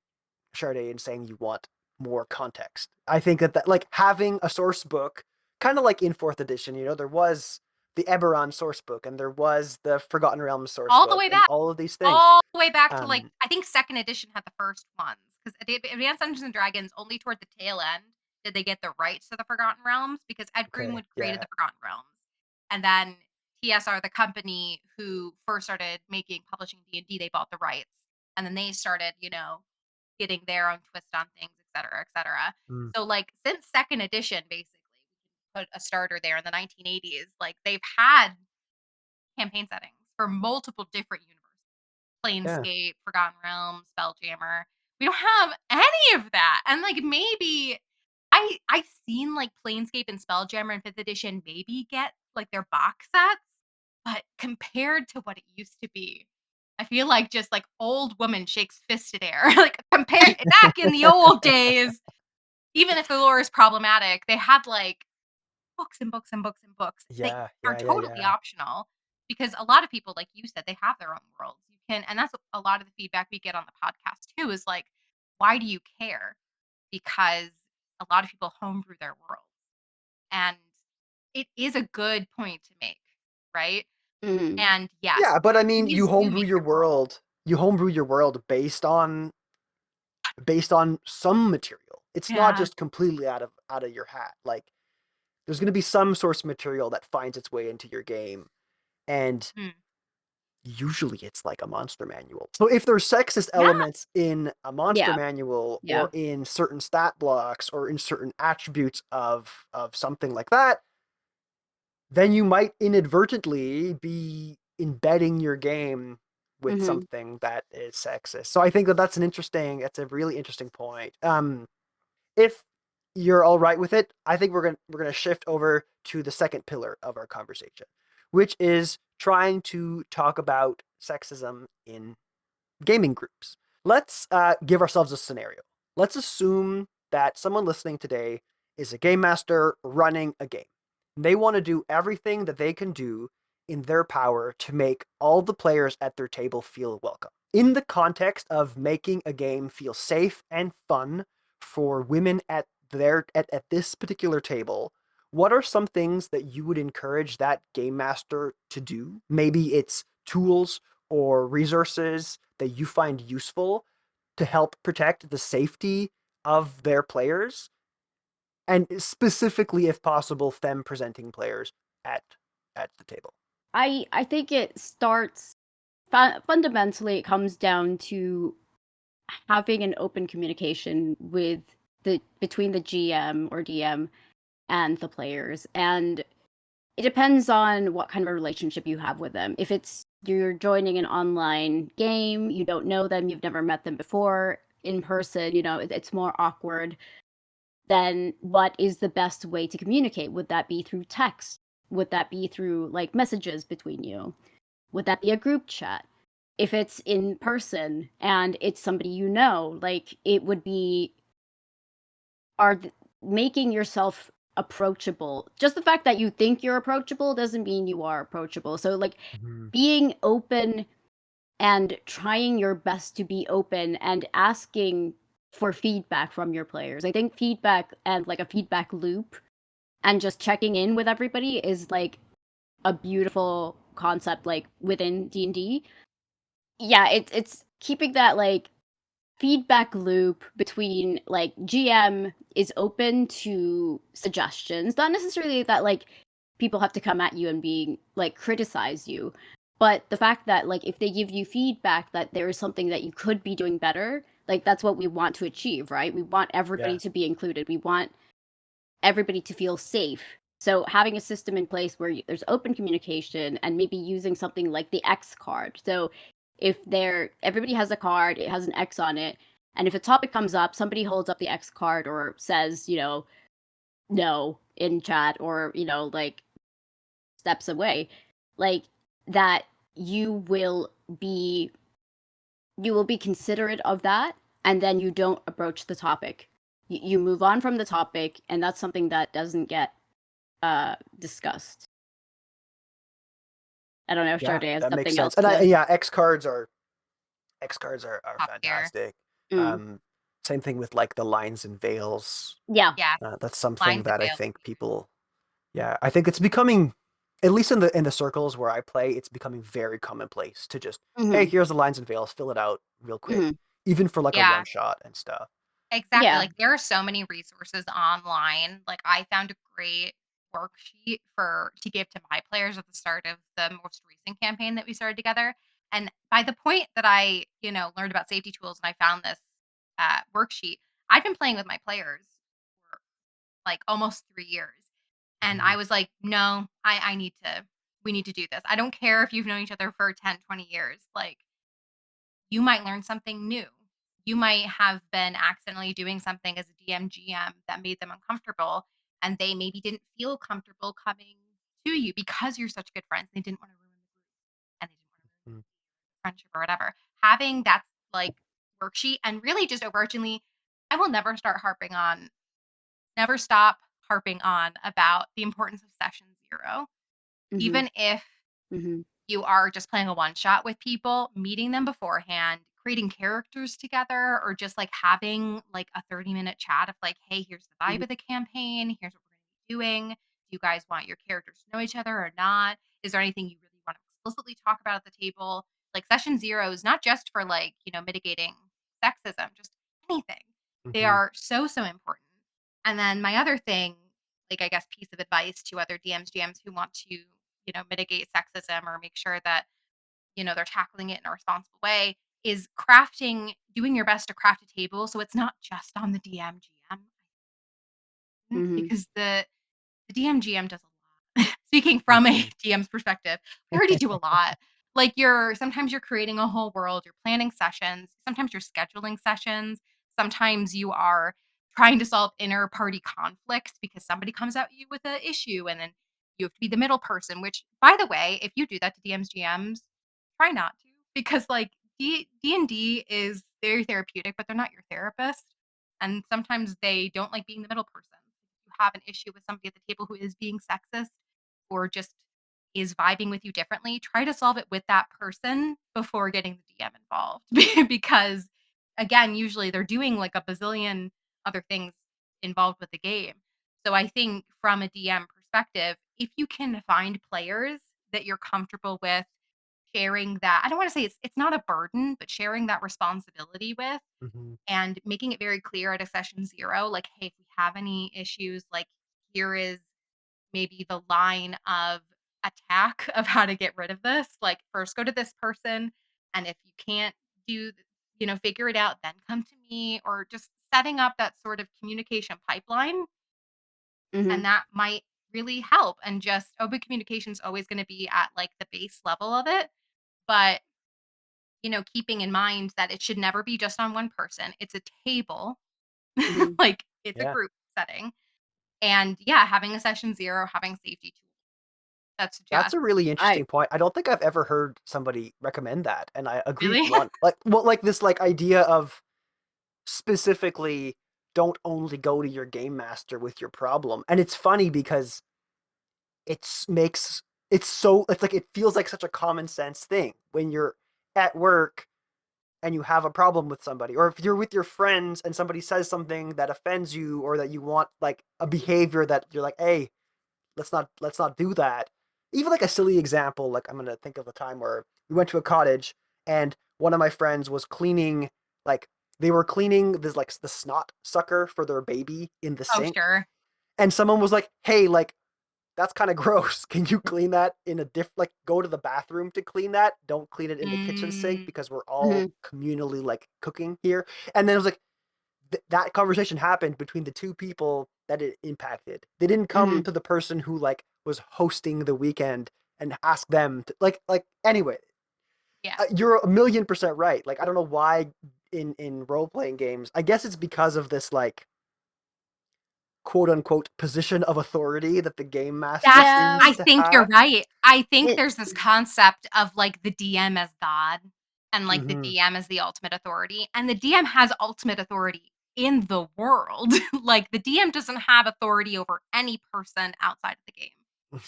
Sharday, in saying you want more context. I think that like having a source book, kind of like in 4th edition, there was the Eberron source book and there was the Forgotten Realms source All the book way and back. all of these things. All the way back to, like, Um, I think 2nd edition had the first ones, 'cause Advanced Dungeons& and Dragons, only toward the tail end did they get the rights to the Forgotten Realms, because Ed okay, Greenwood created yeah. the Forgotten Realms, and then TSR, the company who first started making publishing D&D, they bought the rights, and then they started, getting their own twist on things, etcetera, etcetera. Mm, So, like, since 2nd edition, basically, we can put a starter there in the 1980s, like, they've had campaign settings for multiple different universes. yeah. Planescape, Forgotten Realms, Spelljammer. We don't have any of that. And like maybe I've seen like Planescape and Spelljammer in 5th edition maybe get like their box sets, but compared to what it used to be, I feel like just like old woman shakes fist at air. Like compare back in the old days, even if the lore is problematic, they had like books and books and books and books that Yeah, are yeah, yeah, totally yeah. optional, because a lot of people, like you said, they have their own worlds. You can, and that's a lot of the feedback we get on the podcast too, is like, why do you care? Because a lot of people homebrew their worlds. And it is a good point to make, right? Hmm. And yes, Yeah, but I mean, please do make your world. you homebrew your world based on some material. It's not Yeah. just completely out of your hat. Like there's going to be some source material that finds its way into your game, and Mm. usually it's like a monster manual. So if there's sexist Yeah. elements in a monster Yeah. manual Yeah. or in certain stat blocks or in certain attributes of something like that, then you might inadvertently be embedding your game with Hmm. something that is sexist. So I think that's a really interesting point. If you're all right with it, I think we're gonna shift over to the second pillar of our conversation, which is trying to talk about sexism in gaming groups. Let's give ourselves a scenario. Let's assume that someone listening today is a game master running a game. They want to do everything that they can do in their power to make all the players at their table feel welcome. In the context of making a game feel safe and fun for women at this particular table, what are some things that you would encourage that game master to do? Maybe it's tools or resources that you find useful to help protect the safety of their players, and specifically, if possible, them presenting players at the table. I think it starts fundamentally, it comes down to having an open communication with the between the GM or DM and the players. And it depends on what kind of a relationship you have with them. If it's you're joining an online game, you don't know them, you've never met them before in person, it's more awkward. Then what is the best way to communicate? Would that be through text? Would that be through like messages between you? Would that be a group chat? If it's in person and it's somebody like it would be are making yourself approachable. Just the fact that you think you're approachable doesn't mean you are approachable. So like Mm-hmm. being open and trying your best to be open and asking for feedback from your players. I think feedback and like a feedback loop and just checking in with everybody is like a beautiful concept like within D&D. Yeah, it's keeping that like feedback loop between like GM is open to suggestions, not necessarily that like people have to come at you and being like criticize you, But the fact that, like, if they give you feedback that there is something that you could be doing better, like, that's what we want to achieve, right? We want everybody to be included. We want everybody to feel safe. So having a system in place where there's open communication and maybe using something like the X card. So if everybody has a card, it has an X on it, and if a topic comes up, somebody holds up the X card or says, no in chat, or, like, steps away, like, that you will be considerate of that, and then you don't approach the topic. You move on from the topic, and that's something that doesn't get discussed. I don't know if Yeah, Shardea has that makes something else sense. And to. yeah, X cards are Top tier. fantastic. Mm. Same thing with like the lines and veils. Yeah. Yeah. That's something Lines and that I veils. think people, yeah, I think it's becoming, at least in the circles where I play, it's becoming very commonplace to just, hey, Mm-hmm. here's the lines and veils, fill it out real quick, Mm-hmm. even for like a Yeah. one shot and stuff. Exactly. Yeah. Like there are so many resources online. Like I found a great worksheet to give to my players at the start of the most recent campaign that we started together. And by the point that I, learned about safety tools and I found this worksheet, I've been playing with my players for like almost 3 years. And I Mhm. was like, no, we need to do this. I don't care if you've known each other for 10, 20 years. Like you might learn something new. You might have been accidentally doing something as a DM GM that made them uncomfortable, and they maybe didn't feel comfortable coming to you because you're such good friends. They didn't want to ruin the group and they didn't want to ruin Mhm. the friendship or whatever. Having that like worksheet and really just overarchingly, I will never stop harping on about the importance of session zero. Mm-hmm. Even if Mm-hmm. you are just playing a one shot with people, meeting them beforehand, creating characters together, or just like having like a 30-minute chat of like, hey, here's the vibe Mm-hmm. of the campaign. Here's what we're going to be doing. Do you guys want your characters to know each other or not? Is there anything you really want to explicitly talk about at the table? Like session zero is not just for like, mitigating sexism, just anything. They Mhm. are so, so important. And then my other thing, like I guess piece of advice to other DMs, GMs who want to mitigate sexism or make sure that, they're tackling it in a responsible way is doing your best to craft a table so it's not just on the DM GM Mm-hmm. because the DM GM does a lot. Speaking from a Mhm. DM's perspective, I already do a lot. Like sometimes you're creating a whole world, you're planning sessions, sometimes you're scheduling sessions, sometimes you are trying to solve inner party conflicts because somebody comes at you with an issue and then you have to be the middle person, which by the way, if you do that to DMs GMs, try not to because like D&D is very therapeutic, but they're not your therapist. And sometimes they don't like being the middle person. You have an issue with somebody at the table who is being sexist or just is vibing with you differently, try to solve it with that person before getting the DM involved. Because again, usually they're doing like a bazillion other things involved with the game. So I think from a DM perspective, if you can find players that you're comfortable with sharing that, I don't want to say it's not a burden, but sharing that responsibility with Mhm. and making it very clear at a session zero, like, hey, if we have any issues, like, here is maybe the line of attack of how to get rid of this. Like, first go to this person. And if you can't figure it out, then come to me, or just setting up that sort of communication pipeline. Mm-hmm. And that might really help. And just open communication is always going to be at like the base level of it. But keeping in mind that it should never be just on one person. It's a table. Mm-hmm. Like it's a Yeah. group setting. And yeah, having a session zero, having safety tools. That's That's just a really I interesting point. I don't think I've ever heard somebody recommend that, and I agree really. one like well like this like idea of specifically don't only go to your game master with your problem. And it's funny because it's like it feels like such a common sense thing when you're at work and you have a problem with somebody, or if you're with your friends and somebody says something that offends you or that you want like a behavior that you're like, hey, let's not do that. Even like a silly example, like I'm gonna think of a time where we went to a cottage and one of my friends was cleaning, like they were cleaning this like the snot sucker for their baby in the Oh, sink, sure. and someone was like, hey, like that's kind of gross. Can you clean that in a like go to the bathroom to clean that? Don't clean it in the kitchen sink because we're all communally like cooking here. And then it was like that conversation happened between the two people that it impacted. They didn't come to the person who like was hosting the weekend and ask them to, like anyway. Yeah. You're 1,000,000% right. Like I don't know why in role playing games. I guess it's because of this like quote unquote position of authority that the game master That's, seems I to think you're have. right. I think It- there's this concept of like the DM as God and like the Mhm. DM as the ultimate authority. And the DM has ultimate authority in the world. Like the DM doesn't have authority over any person outside of the game.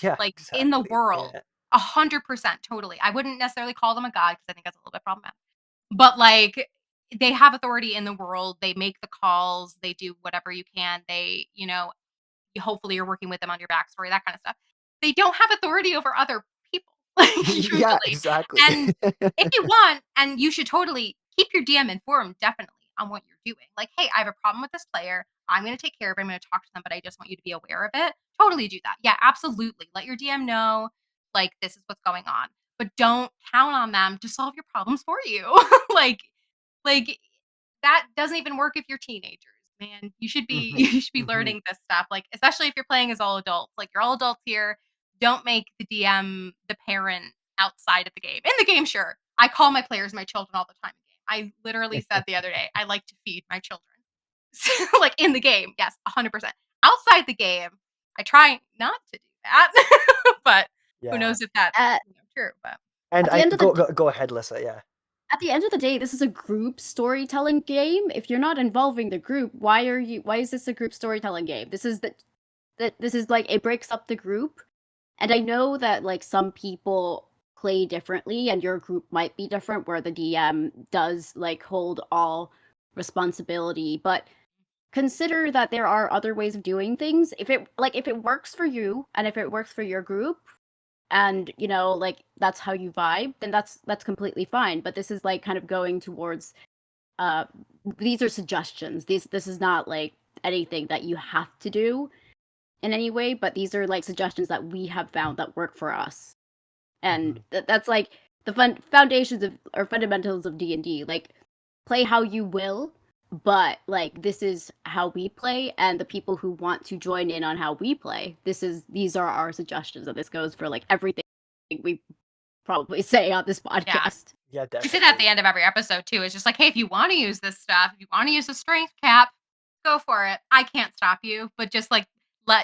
Yeah, Like in the exactly. world, Yeah. 100% totally. I wouldn't necessarily call them a god because I think that's a little bit problematic. But like they have authority in the world. They make the calls. They do whatever you can. They, hopefully you're working with them on your backstory, that kind of stuff. They don't have authority over other people, like Yeah, usually. exactly. And if you want, and you should totally keep your DM informed, definitely on what you're doing. Like, hey, I have a problem with this player. I'm going to take care of it. I'm going to talk to them, but I just want you to be aware of it. Totally do that. Yeah, absolutely. Let your DM know, like, this is what's going on, but don't count on them to solve your problems for you. like, like that doesn't even work if you're teenagers, man. You should be Mhm, you should be mhm. learning this stuff, like, especially if you're playing as all adults. Like, you're all adults here. Don't make the DM the parent outside of the game. In the game, sure. I call my players my children all the time in game. I literally said the other day, I like to feed my children. So, like, in the game, yes, 100%. Outside the game, I try not to do that, but who Yeah. knows if that's, at, true, but And at the I end of the go ahead, Lyssa. Yeah. at the end of the day, this is a group storytelling game. If you're not involving the group, why is this a group storytelling game? This is like it breaks up the group. And I know that like some people play differently and your group might be different where the DM does like hold all responsibility, but consider that there are other ways of doing things. If it works for you and if it works for your group, and like that's how you vibe, then that's completely fine. But this is like kind of going towards uh these are suggestions. This is not like anything that you have to do in any way, but these are like suggestions that we have found that work for us. And Mhm. that's like the foundations of or fundamentals of D&D. Like play how you will, but like this is how we play, and the people who want to join in on how we play, these are our suggestions, and this goes for like everything we probably say on this yeah. podcast. Yeah, We say that at definitely. the end of every episode too. It's just like, hey, if you want to use this stuff, if you want to use a strength cap, go for it. I can't stop you, but just like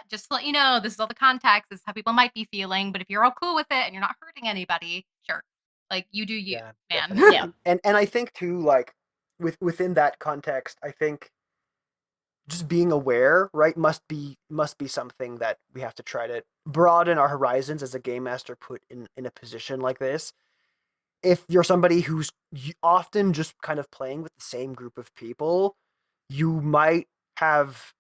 just to let you know, this is all the context. This is how people might be feeling. But if you're all cool with it and you're not hurting anybody, sure, like you do you, Yeah, man. Yeah. definitely. And I think too, like within that context, I think just being aware, right, must be something that we have to try to broaden our horizons as a game master put in a position like this. If you're somebody who's often just kind of playing with the same group of people, you might have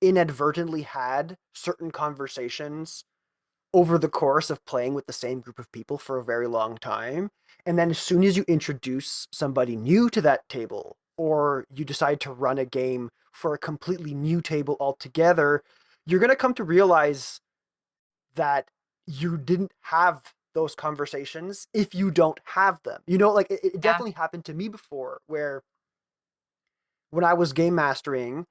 inadvertently had certain conversations over the course of playing with the same group of people for a very long time. And then as soon as you introduce somebody new to that table, or you decide to run a game for a completely new table altogether, you're going to come to realize that you didn't have those conversations if you don't have them. Like it Yeah. definitely happened to me before where when I was game mastering,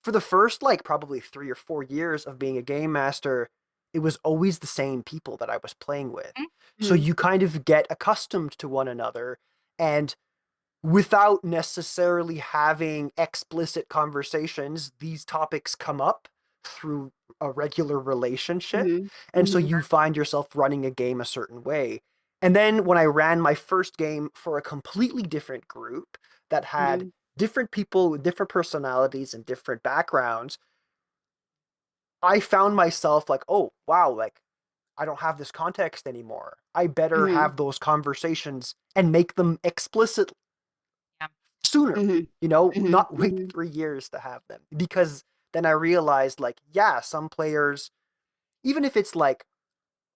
for the first like probably 3 or 4 years of being a game master, it was always the same people that I was playing with. So Mhm. you kind of get accustomed to one another, and without necessarily having explicit conversations, these topics come up through a regular relationship. Mhm. And so Mhm. you find yourself running a game a certain way. And then when I ran my first game for a completely different group that had Mhm. different people with different personalities and different backgrounds, I found myself like, oh, wow, like I don't have this context anymore. I better Mhm. have those conversations and make them explicit Yeah. sooner, Mhm. Mhm. not wait Mhm. 3 years to have them. Because then I realized, like, yeah, some players, even if it's like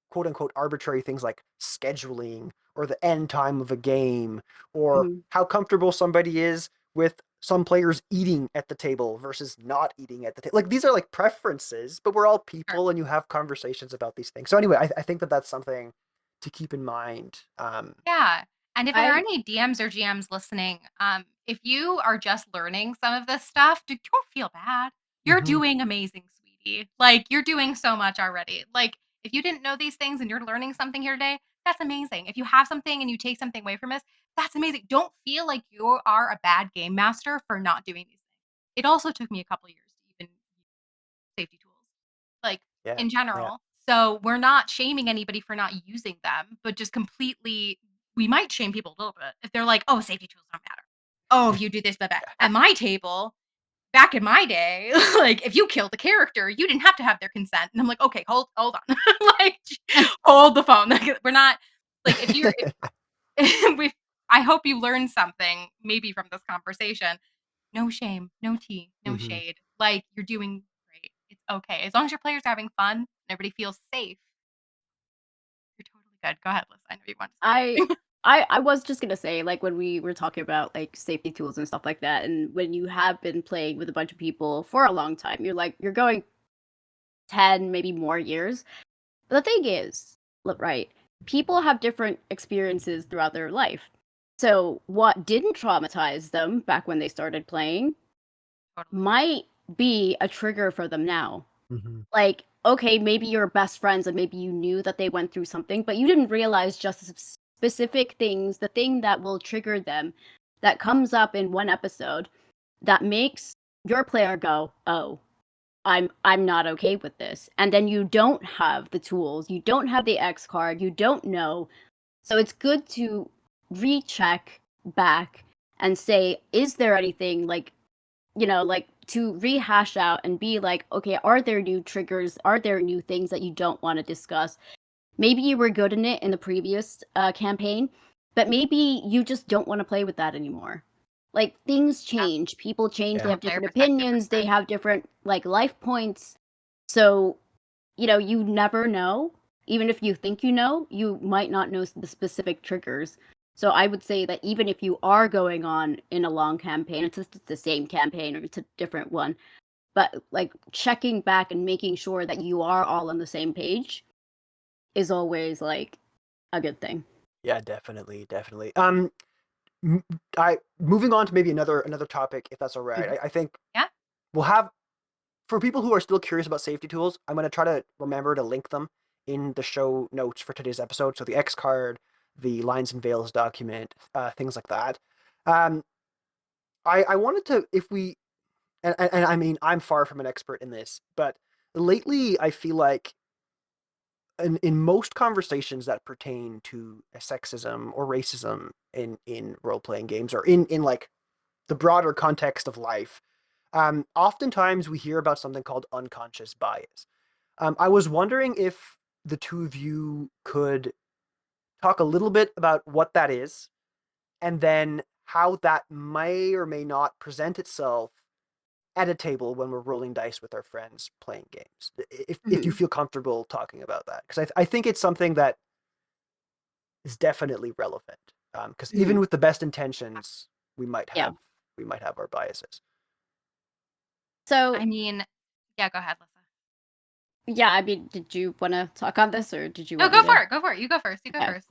quote unquote arbitrary things like scheduling or the end time of a game or Mhm. how comfortable somebody is with some players eating at the table versus not eating at the table. Like these are like preferences, but we're all Sure. people and you have conversations about these things. So anyway, I think that that's something to keep in mind. Yeah. And if there are I any DMs or GMs listening, if you are just learning some of this stuff, don't feel bad. You're Mhm. doing amazing, sweetie. Like, you're doing so much already. Like, if you didn't know these things and you're learning something here today, that's amazing. If you have something and you take something away from this, that's amazing. Don't feel like you are a bad game master for not doing these things. It also took me a couple years to even safety tools, like, Yeah. in Yeah. general. So we're not shaming anybody for not using them, but just completely we might shame people a little bit if they're like, "Oh, safety tools don't matter. Oh, if you do this, blah, blah." At my table, back in my day, like, if you killed a character, you didn't have to have their consent. And I'm like, "Okay, hold on." Like, hold the phone. Like, we're not like, if you're if we I hope you learned something maybe from this conversation. No shame, no tea, no Mhm. shade. Like, you're doing great. It's okay. As long as your players are having fun and everybody feels safe, you're totally good. Go ahead, Liz. I know you want to say I something. I was just gonna say, like, when we were talking about like safety tools and stuff like that, and when you have been playing with a bunch of people for a long time, you're going 10, maybe more years. But the thing is, right, people have different experiences throughout their life. So what didn't traumatize them back when they started playing Totally. might be a trigger for them now. Mhm. Like, okay, maybe you're best friends and maybe you knew that they went through something, but you didn't realize just the specific things, the thing that will trigger them that comes up in one episode that makes your player go, "Oh, I'm not okay with this." And then you don't have the tools, you don't have the X card, you don't know. So it's good to recheck back and say, is there anything like, like to rehash out and be like, okay, are there new triggers? Are there new things that you don't want to discuss? Maybe you were good in it in the previous campaign, but maybe you just don't want to play with that anymore. Like things Yeah. change, people change, they Yeah. From a have player different perspective, for opinions, they sure. have different like life points. So, you never know. Even if you think you know, you might not know the specific triggers. So I would say that even if you are going on in a long campaign, it's just the same campaign or it's a different one, but like checking back and making sure that you are all on the same page is always like a good thing. Yeah, definitely, definitely. m- I moving on to maybe another topic, if that's all right. Mhm. I think Yeah. we'll have for people who are still curious about safety tools. I'm going to try to remember to link them in the show notes for today's episode. So the X card, the Lines and Veils document, things like that. Um, I wanted to if we and I mean I'm far from an expert in this, but lately I feel like in most conversations that pertain to sexism or racism in role playing games or in like the broader context of life, oftentimes we hear about something called unconscious bias. I was wondering if the two of you could talk a little bit about what that is, and then how that may or may not present itself at a table when we're rolling dice with our friends playing games. If you Mhm. feel comfortable talking about that, because I think it's something that is definitely relevant. Because even Mhm. with the best intentions, we might Yeah. have we might have our biases. I So, mean, yeah, go ahead, Lissa. yeah, I mean, did you want to talk on this or did you No, want me go for to? it. Go for it. You go first. You go Okay. first.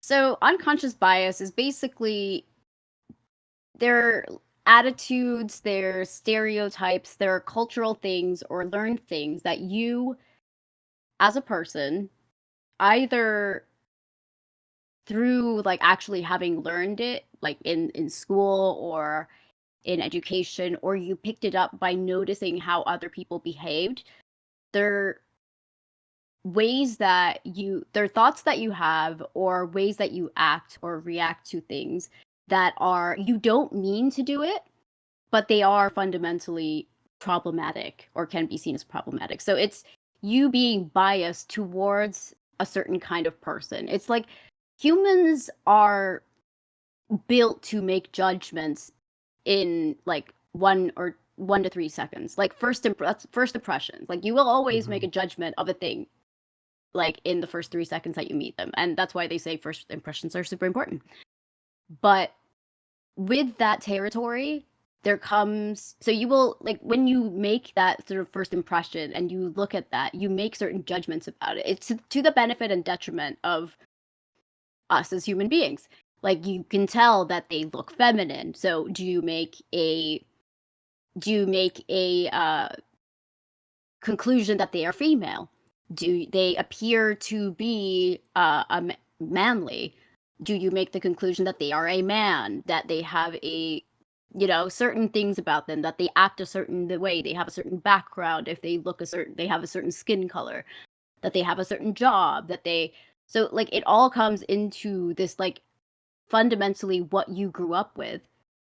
So, unconscious bias is basically their attitudes, their stereotypes, their cultural things or learned things that you as a person either through like actually having learned it like in school or in education or you picked it up by noticing how other people behaved. They're ways that they're thoughts that you have or ways that you act or react to things that are you don't mean to do it, but they are fundamentally problematic or can be seen as problematic. So it's you being biased towards a certain kind of person. It's like humans are built to make judgments in like 1 to 3 seconds. Like that's first impressions. Like you will always make Mm-hmm. a judgment of a thing like in the first 3 seconds that you meet them. And that's why they say first impressions are super important. But with that territory, so you will, like, when you make that sort of first impression and you look at that, you make certain judgments about it. It's to the benefit and detriment of us as human beings. Like, you can tell that they look feminine. So do you make a conclusion that they are female? Do they appear to be manly? Do you make the conclusion that they are a man, that they have a, certain things about them, that they act a certain way, they have a certain background, if they look they have a certain skin color, that they have a certain job, so, like, it all comes into this, like, fundamentally what you grew up with,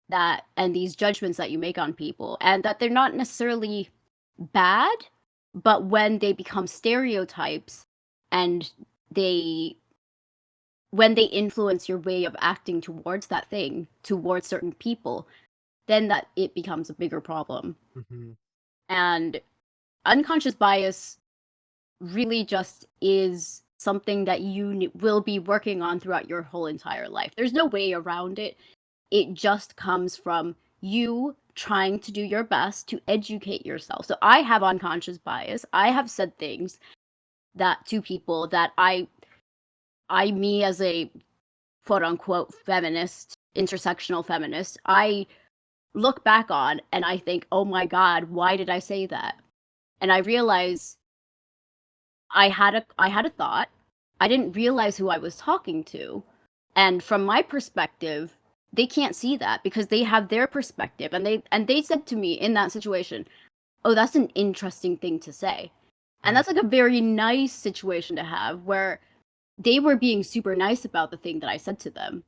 that and these judgments that you make on people, and that they're not necessarily bad, but when they become stereotypes and they when they influence your way of acting towards that thing, towards certain people, then that it becomes a bigger problem. Mm-hmm. And unconscious bias really just is something that you will be working on throughout your whole entire life. There's no way around it. It just comes from you trying to do your best to educate yourself. So I have unconscious bias. I have said things that to people that me as a quote unquote feminist, intersectional feminist, I look back on and I think, oh my God, why did I say that? And I realize I had a thought. I didn't realize who I was talking to. And from my perspective, they can't see that because they have their perspective, and they said to me in that situation, "Oh, that's an interesting thing to say." And that's like a very nice situation to have, where they were being super nice about the thing that I said to them.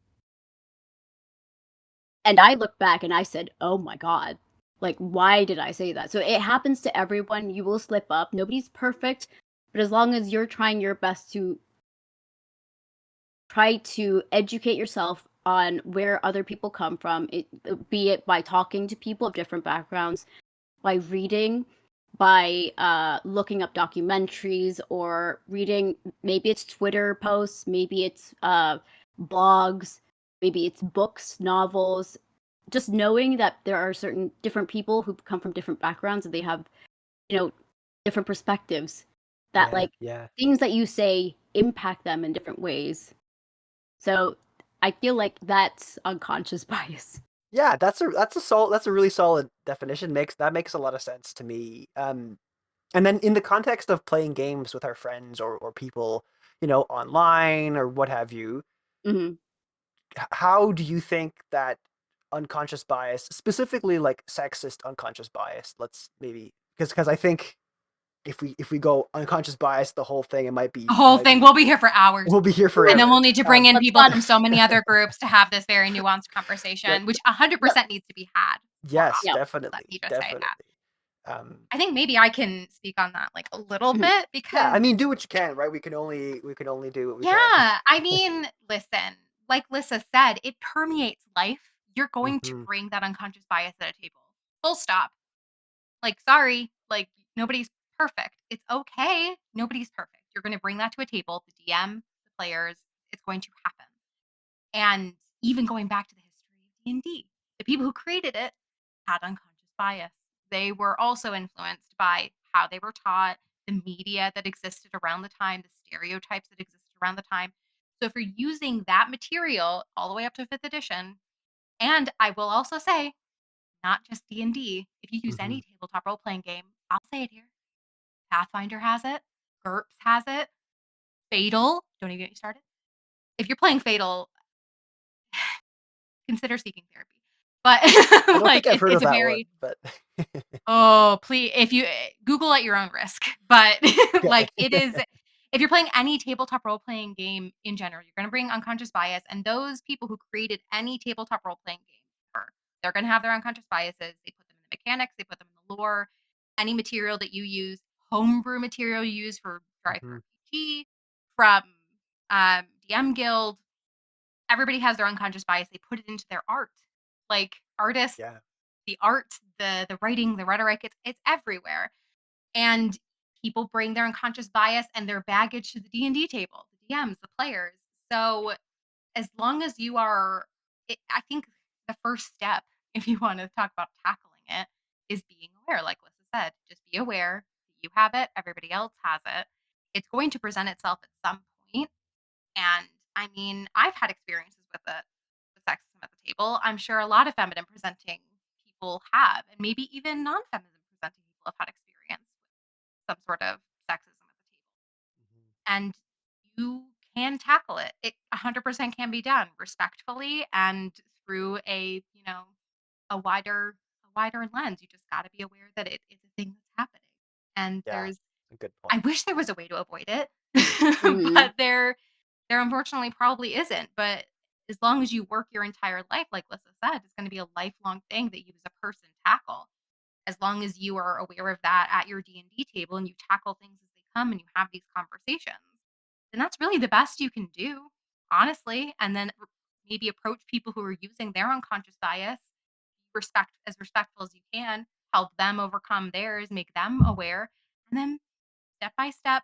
And I looked back and I said, "Oh my God, like, why did I say that?" So it happens to everyone. You will slip up. Nobody's perfect. But as long as you're trying your best to try to educate yourself on where other people come from, be it by talking to people of different backgrounds, by reading, by looking up documentaries, or reading, maybe it's Twitter posts, maybe it's blogs, maybe it's books, novels, just knowing that there are certain different people who come from different backgrounds and they have, different perspectives, that like things that you say impact them in different ways. So I feel like that's unconscious bias. Yeah, that's a really solid definition. Makes a lot of sense to me. And then in the context of playing games with our friends or people, online or what have you, Mm-hmm. how do you think that unconscious bias, specifically like sexist unconscious bias, let's maybe because I think if we go unconscious bias the whole thing, it might be The whole thing. We'll be here for hours. We'll be here forever. And then we'll need to bring in That's people fun. from so many other groups to have this very nuanced conversation, which 100% needs to be had. Yes, Yeah. definitely. Let me just say that. I think maybe I can speak on that like a little bit, because yeah, I mean, do what you can, right? We can only do what we can. yeah, I mean, listen, like Lyssa said, it permeates life. You're going to bring that unconscious bias at a table. Full stop. Like, sorry, like, nobody's perfect. It's okay. Nobody's perfect. You're going to bring that to a table, the DM, the players. It's going to happen. And even going back to the history of D&D, the people who created it had unconscious bias. They were also influenced by how they were taught, the media that existed around the time, the stereotypes that existed around the time. So if you're using that material all the way up to 5th edition, and I will also say, not just D&D, if you use any tabletop role-playing game, I'll say it here. Pathfinder has it. GURPS has it. Fatal, don't even get me started. If you're playing Fatal, consider seeking therapy. But I don't like, think I've heard of it's a that very one, but oh, please, if you Google at your own risk. But like, it is, if you're playing any tabletop role playing game in general, you're going to bring unconscious bias, and those people who created any tabletop role playing game, they're going to have their unconscious biases. They put them in the mechanics, they put them in the lore, any material that you use, homebrew material you use for Drive RPG, from DM Guild. Everybody has their unconscious bias. They put it into their art. Like, artists, the art, the writing, the rhetoric, it's everywhere. And people bring their unconscious bias and their baggage to the D&D table, the DMs, the players. So as long as you are, I think the first step if you want to talk about tackling it, is being aware. Like Lissa said, just be aware that you have it, everybody else has it. It's going to present itself at some point. And I mean, I've had experiences with it, with sexism at the table. I'm sure a lot of feminine presenting people have, and maybe even non feminine presenting people have had experience with some sort of sexism at the table. And you can tackle it. It 100% can be done respectfully and through a wider lens. You just got to be aware that it is a thing that's happening. And Yeah, a good I point. wish there was a way to avoid it, Mhm. but there unfortunately probably isn't. But as long as you work your entire life, like Lissa said, it's going to be a lifelong thing that you as a person tackle. As long as you are aware of that at your D&D table and you tackle things as they come and you have these conversations, then that's really the best you can do, honestly. And then maybe approach people who are using their unconscious bias, as respectful as you can, help them overcome theirs, make them aware, and then step by step,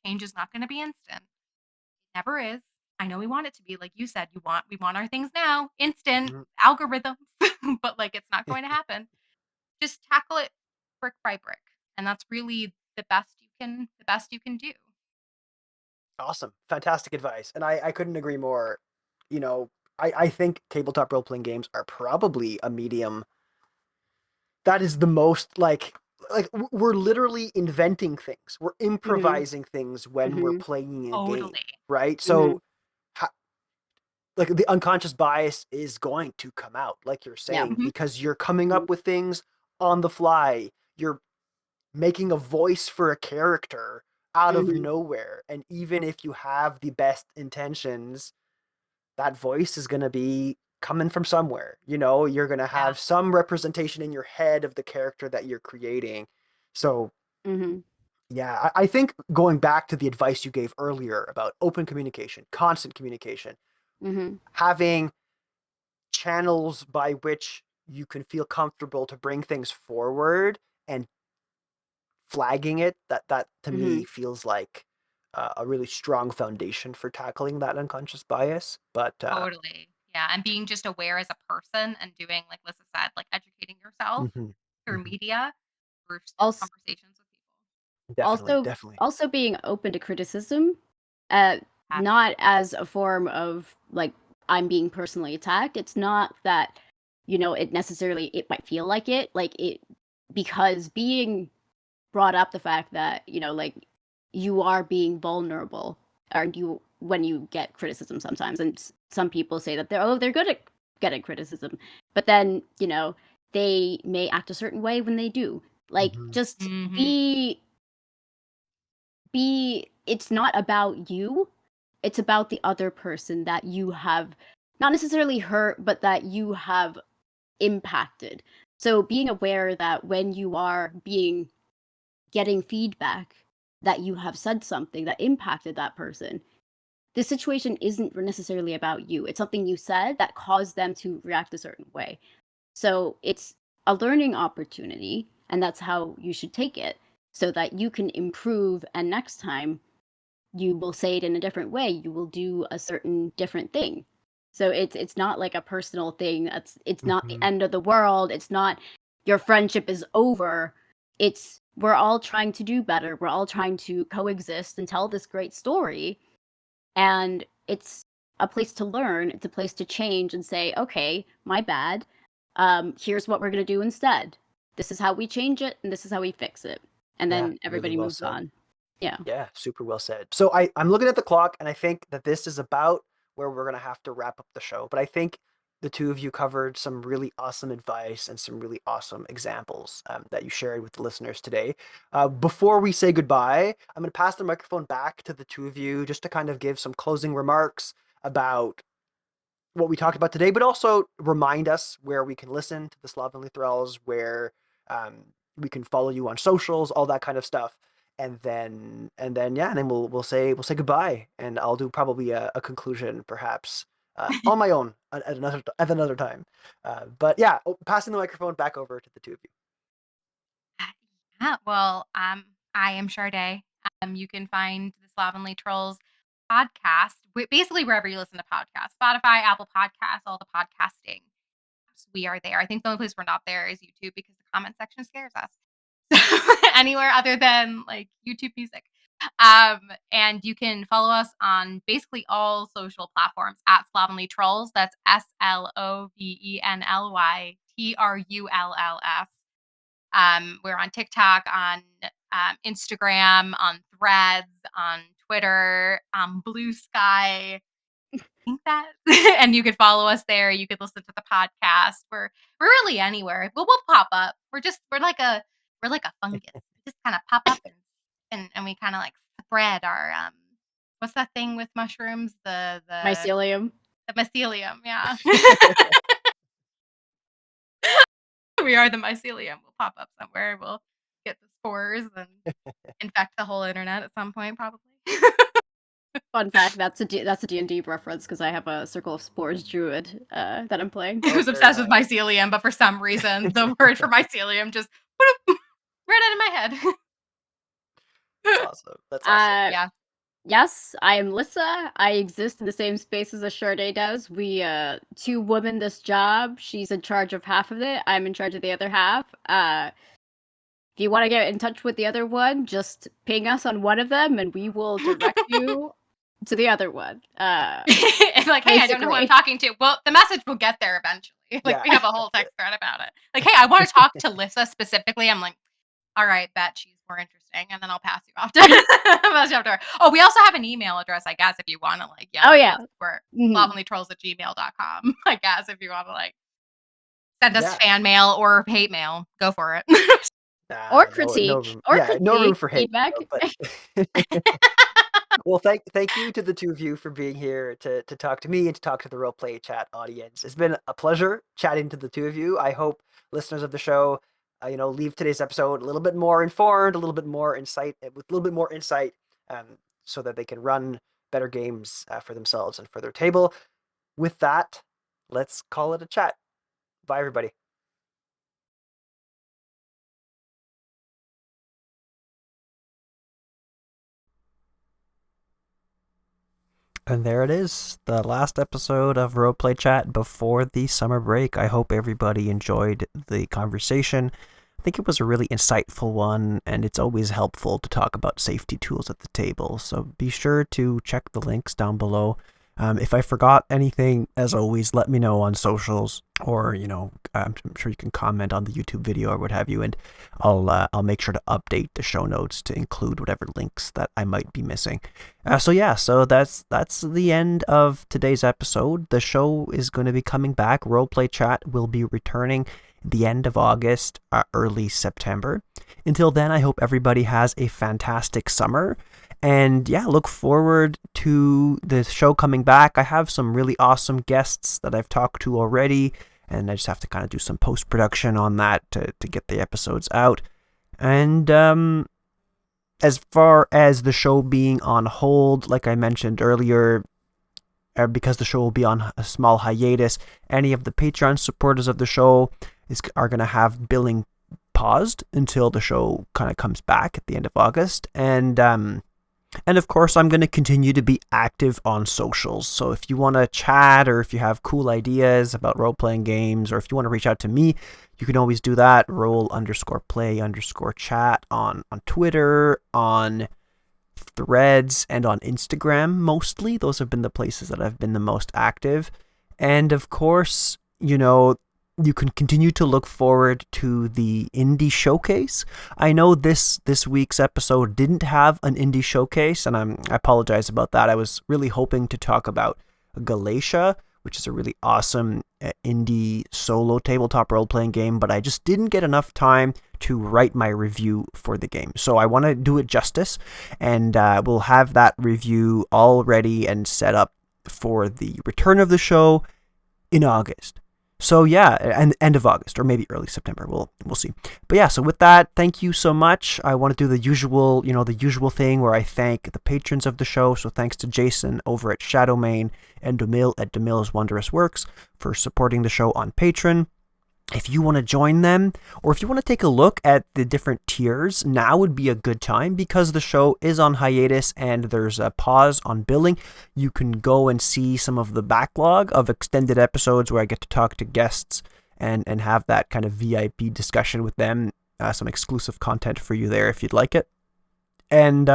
change is not going to be instant. It never is. I know we want it to be like you said. We want our things now, instant Mhm. algorithms, but like it's not going to happen. Just tackle it brick by brick, and that's really the best you can do. Awesome. Fantastic advice. And I couldn't agree more. You know, I think tabletop role playing games are probably a medium that is the most we're literally inventing things. We're Mhm. improvising things when we're Mhm. playing a game, Totally. right? Mhm. So like the unconscious bias is going to come out, like you're Yeah. saying, Mhm. because you're coming Mhm. up with things on the fly. You're making a voice for a character out of Mhm. nowhere. And even if you have the best intentions, that voice is going to be coming from somewhere. You know, you're going to Yeah. have some representation in your head of the character that you're creating. So, Mhm. yeah, I think going back to the advice you gave earlier about open communication, constant communication, Mhm. having channels by which you can feel comfortable to bring things forward and flagging it, that to me Mhm. feels like a really strong foundation for tackling that unconscious bias. But Totally. Yeah, and being just aware as a person and doing, like Lissa said, like educating yourself mhm, through mhm, media, through Also, conversations with people. definitely, also, definitely. also being open to criticism, uh, That's not as a form of like I'm being personally attacked. It's not that it necessarily it might feel like it because being brought up the fact that like you are being vulnerable or you when you get criticism sometimes and some people say that they're good at getting criticism but then they may act a certain way when they do like Mhm, just Mhm. be it's not about you, it's about the other person that you have not necessarily hurt but that you have impacted. So being aware that when you are being getting feedback that you have said something that impacted that person. This situation isn't necessarily about you. It's something you said that caused them to react a certain way. So it's a learning opportunity, and that's how you should take it so that you can improve. And next time, you will say it in a different way. You will do a certain different thing. So it's not like a personal thing. It's not the mhm. end of the world. It's not your friendship is over. It's we're all trying to do better. We're all trying to coexist and tell this great story. And it's a place to learn. It's a place to change and say, okay, my bad. Here's what we're gonna do instead. This is how we change it, and this is how we fix it. And Yeah, then really everybody well moves said. on. Yeah. Yeah, super well said. So I'm looking at the clock and I think that this is about where we're gonna have to wrap up the show. But I think the two of you covered some really awesome advice and some really awesome examples that you shared with the listeners today. Before we say goodbye, I'm gonna pass the microphone back to the two of you just to kind of give some closing remarks about what we talked about today, but also remind us where we can listen to the Slovenly Trulls, where um, we can follow you on socials, all that kind of stuff. And then we'll say goodbye, and I'll do probably a conclusion perhaps on my own at another time. But yeah, passing the microphone back over to the two of you. Yeah, well, I am Shardea. You can find the Slovenly Trolls podcast basically wherever you listen to podcasts, Spotify, Apple Podcasts, all the podcasting we are there. I think the only place we're not there is YouTube because the comment section scares us. So anywhere other than like YouTube music. And you can follow us on basically all social platforms at Slovenly Trulls. That's SLOVENLY TRULLS. We're on TikTok, on Instagram, on Threads, on Twitter, Blue Sky. I think that, and you could follow us there. You could listen to the podcast. We're really anywhere. We'll pop up. We're like a fungus. We just kind of pop up and we kind of like spread our what's that thing with mushrooms? The Mycelium. mycelium. Yeah. We are the mycelium. We'll pop up somewhere. We'll get the spores and infect the whole internet at some point, probably. Fun fact: that's a D&D reference because I have a Circle of Spores druid that I'm playing. I was obsessed with mycelium, but for some reason, the word for mycelium just right out of my head. That's awesome. That's awesome. Yeah. Yes, I am Lyssa. I exist in the same spaces as Shardea does. We two women this job. She's in charge of half of it. I'm in charge of the other half. If you want to get in touch with the other one, just ping us on one of them and we will direct you to the other one. It's like, hey, I don't know who I'm talking to. Well, the message will get there eventually. Like, we have a whole text thread about it. Like, hey, I want to talk to Lyssa specifically. I'm like, all right, bet she's more interesting, and then I'll pass you after. Oh, we also have an email address, I guess, if you want to like, oh yeah, we're slovenlytrulls@gmail.com. I guess if you want to like send us fan mail or hate mail, go for it. Or critique, no room for hate. Feedback. Well, thank you to the two of you for being here to talk to me and to talk to the Roleplay Chat audience. It's been a pleasure chatting to the two of you. I hope listeners of the show, leave today's episode a little bit more informed, a little bit more insight, so that they can run better games for themselves and for their table. With that, let's call it a chat. Bye, everybody. And there it is, the last episode of Roleplay Chat before the summer break. I hope everybody enjoyed the conversation. I think it was a really insightful one, and it's always helpful to talk about safety tools at the table. So be sure to check the links down below. If I forgot anything, as always, let me know on socials, or I'm sure you can comment on the YouTube video or what have you, and I'll make sure to update the show notes to include whatever links that I might be missing. So that's the end of today's episode. The show is going to be coming back. Roleplay Chat will be returning the end of August, early September. Until then, I hope everybody has a fantastic summer. And yeah, look forward to the show coming back. I have some really awesome guests that I've talked to already, and I just have to kind of do some post-production on that to get the episodes out. And as far as the show being on hold, like I mentioned earlier, because the show will be on a small hiatus, any of the Patreon supporters of the show are going to have billing paused until the show kind of comes back at the end of August. And of course, I'm going to continue to be active on socials. So if you want to chat, or if you have cool ideas about role-playing games, or if you want to reach out to me, you can always do that. Roll_play_chat on Twitter, on Threads, and on Instagram mostly. Those have been the places that I've been the most active. And of course, you can continue to look forward to the indie showcase. I know this week's episode didn't have an indie showcase, and I apologize about that. I was really hoping to talk about Galatia, which is a really awesome indie solo tabletop role-playing game, but I just didn't get enough time to write my review for the game. So I want to do it justice, and we'll have that review all ready and set up for the return of the show in August. So yeah, and end of August, or maybe early September. We'll see. But yeah, so with that, thank you so much. I want to do the usual thing where I thank the patrons of the show. So thanks to Jason over at Shadowmane and Demille at Demille's Wondrous Works for supporting the show on Patreon. If you want to join them, or if you want to take a look at the different tiers, now would be a good time because the show is on hiatus and there's a pause on billing. You can go and see some of the backlog of extended episodes where I get to talk to guests and have that kind of VIP discussion with them. Some exclusive content for you there if you'd like it. And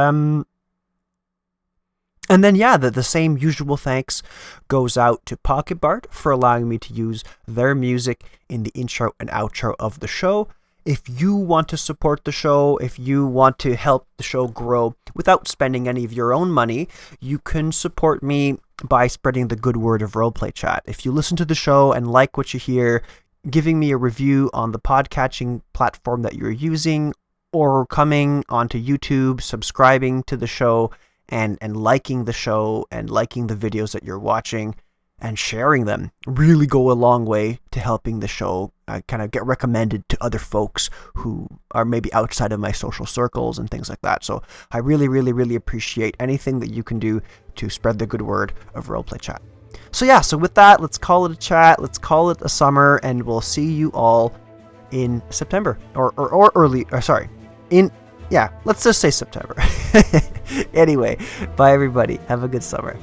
then, yeah, the same usual thanks goes out to Pocket Bart for allowing me to use their music in the intro and outro of the show. If you want to support the show, if you want to help the show grow without spending any of your own money, you can support me by spreading the good word of Roleplay Chat. If you listen to the show and like what you hear, giving me a review on the podcatching platform that you're using, or coming onto YouTube, subscribing to the show, and liking the show and liking the videos that you're watching and sharing them really go a long way to helping the show kind of get recommended to other folks who are maybe outside of my social circles and things like that. So I really, really, really appreciate anything that you can do to spread the good word of Roleplay Chat. So yeah, so with that, let's call it a chat, let's call it a summer, and we'll see you all in September or early, or sorry, yeah, let's just say September. Anyway, bye everybody. Have a good summer.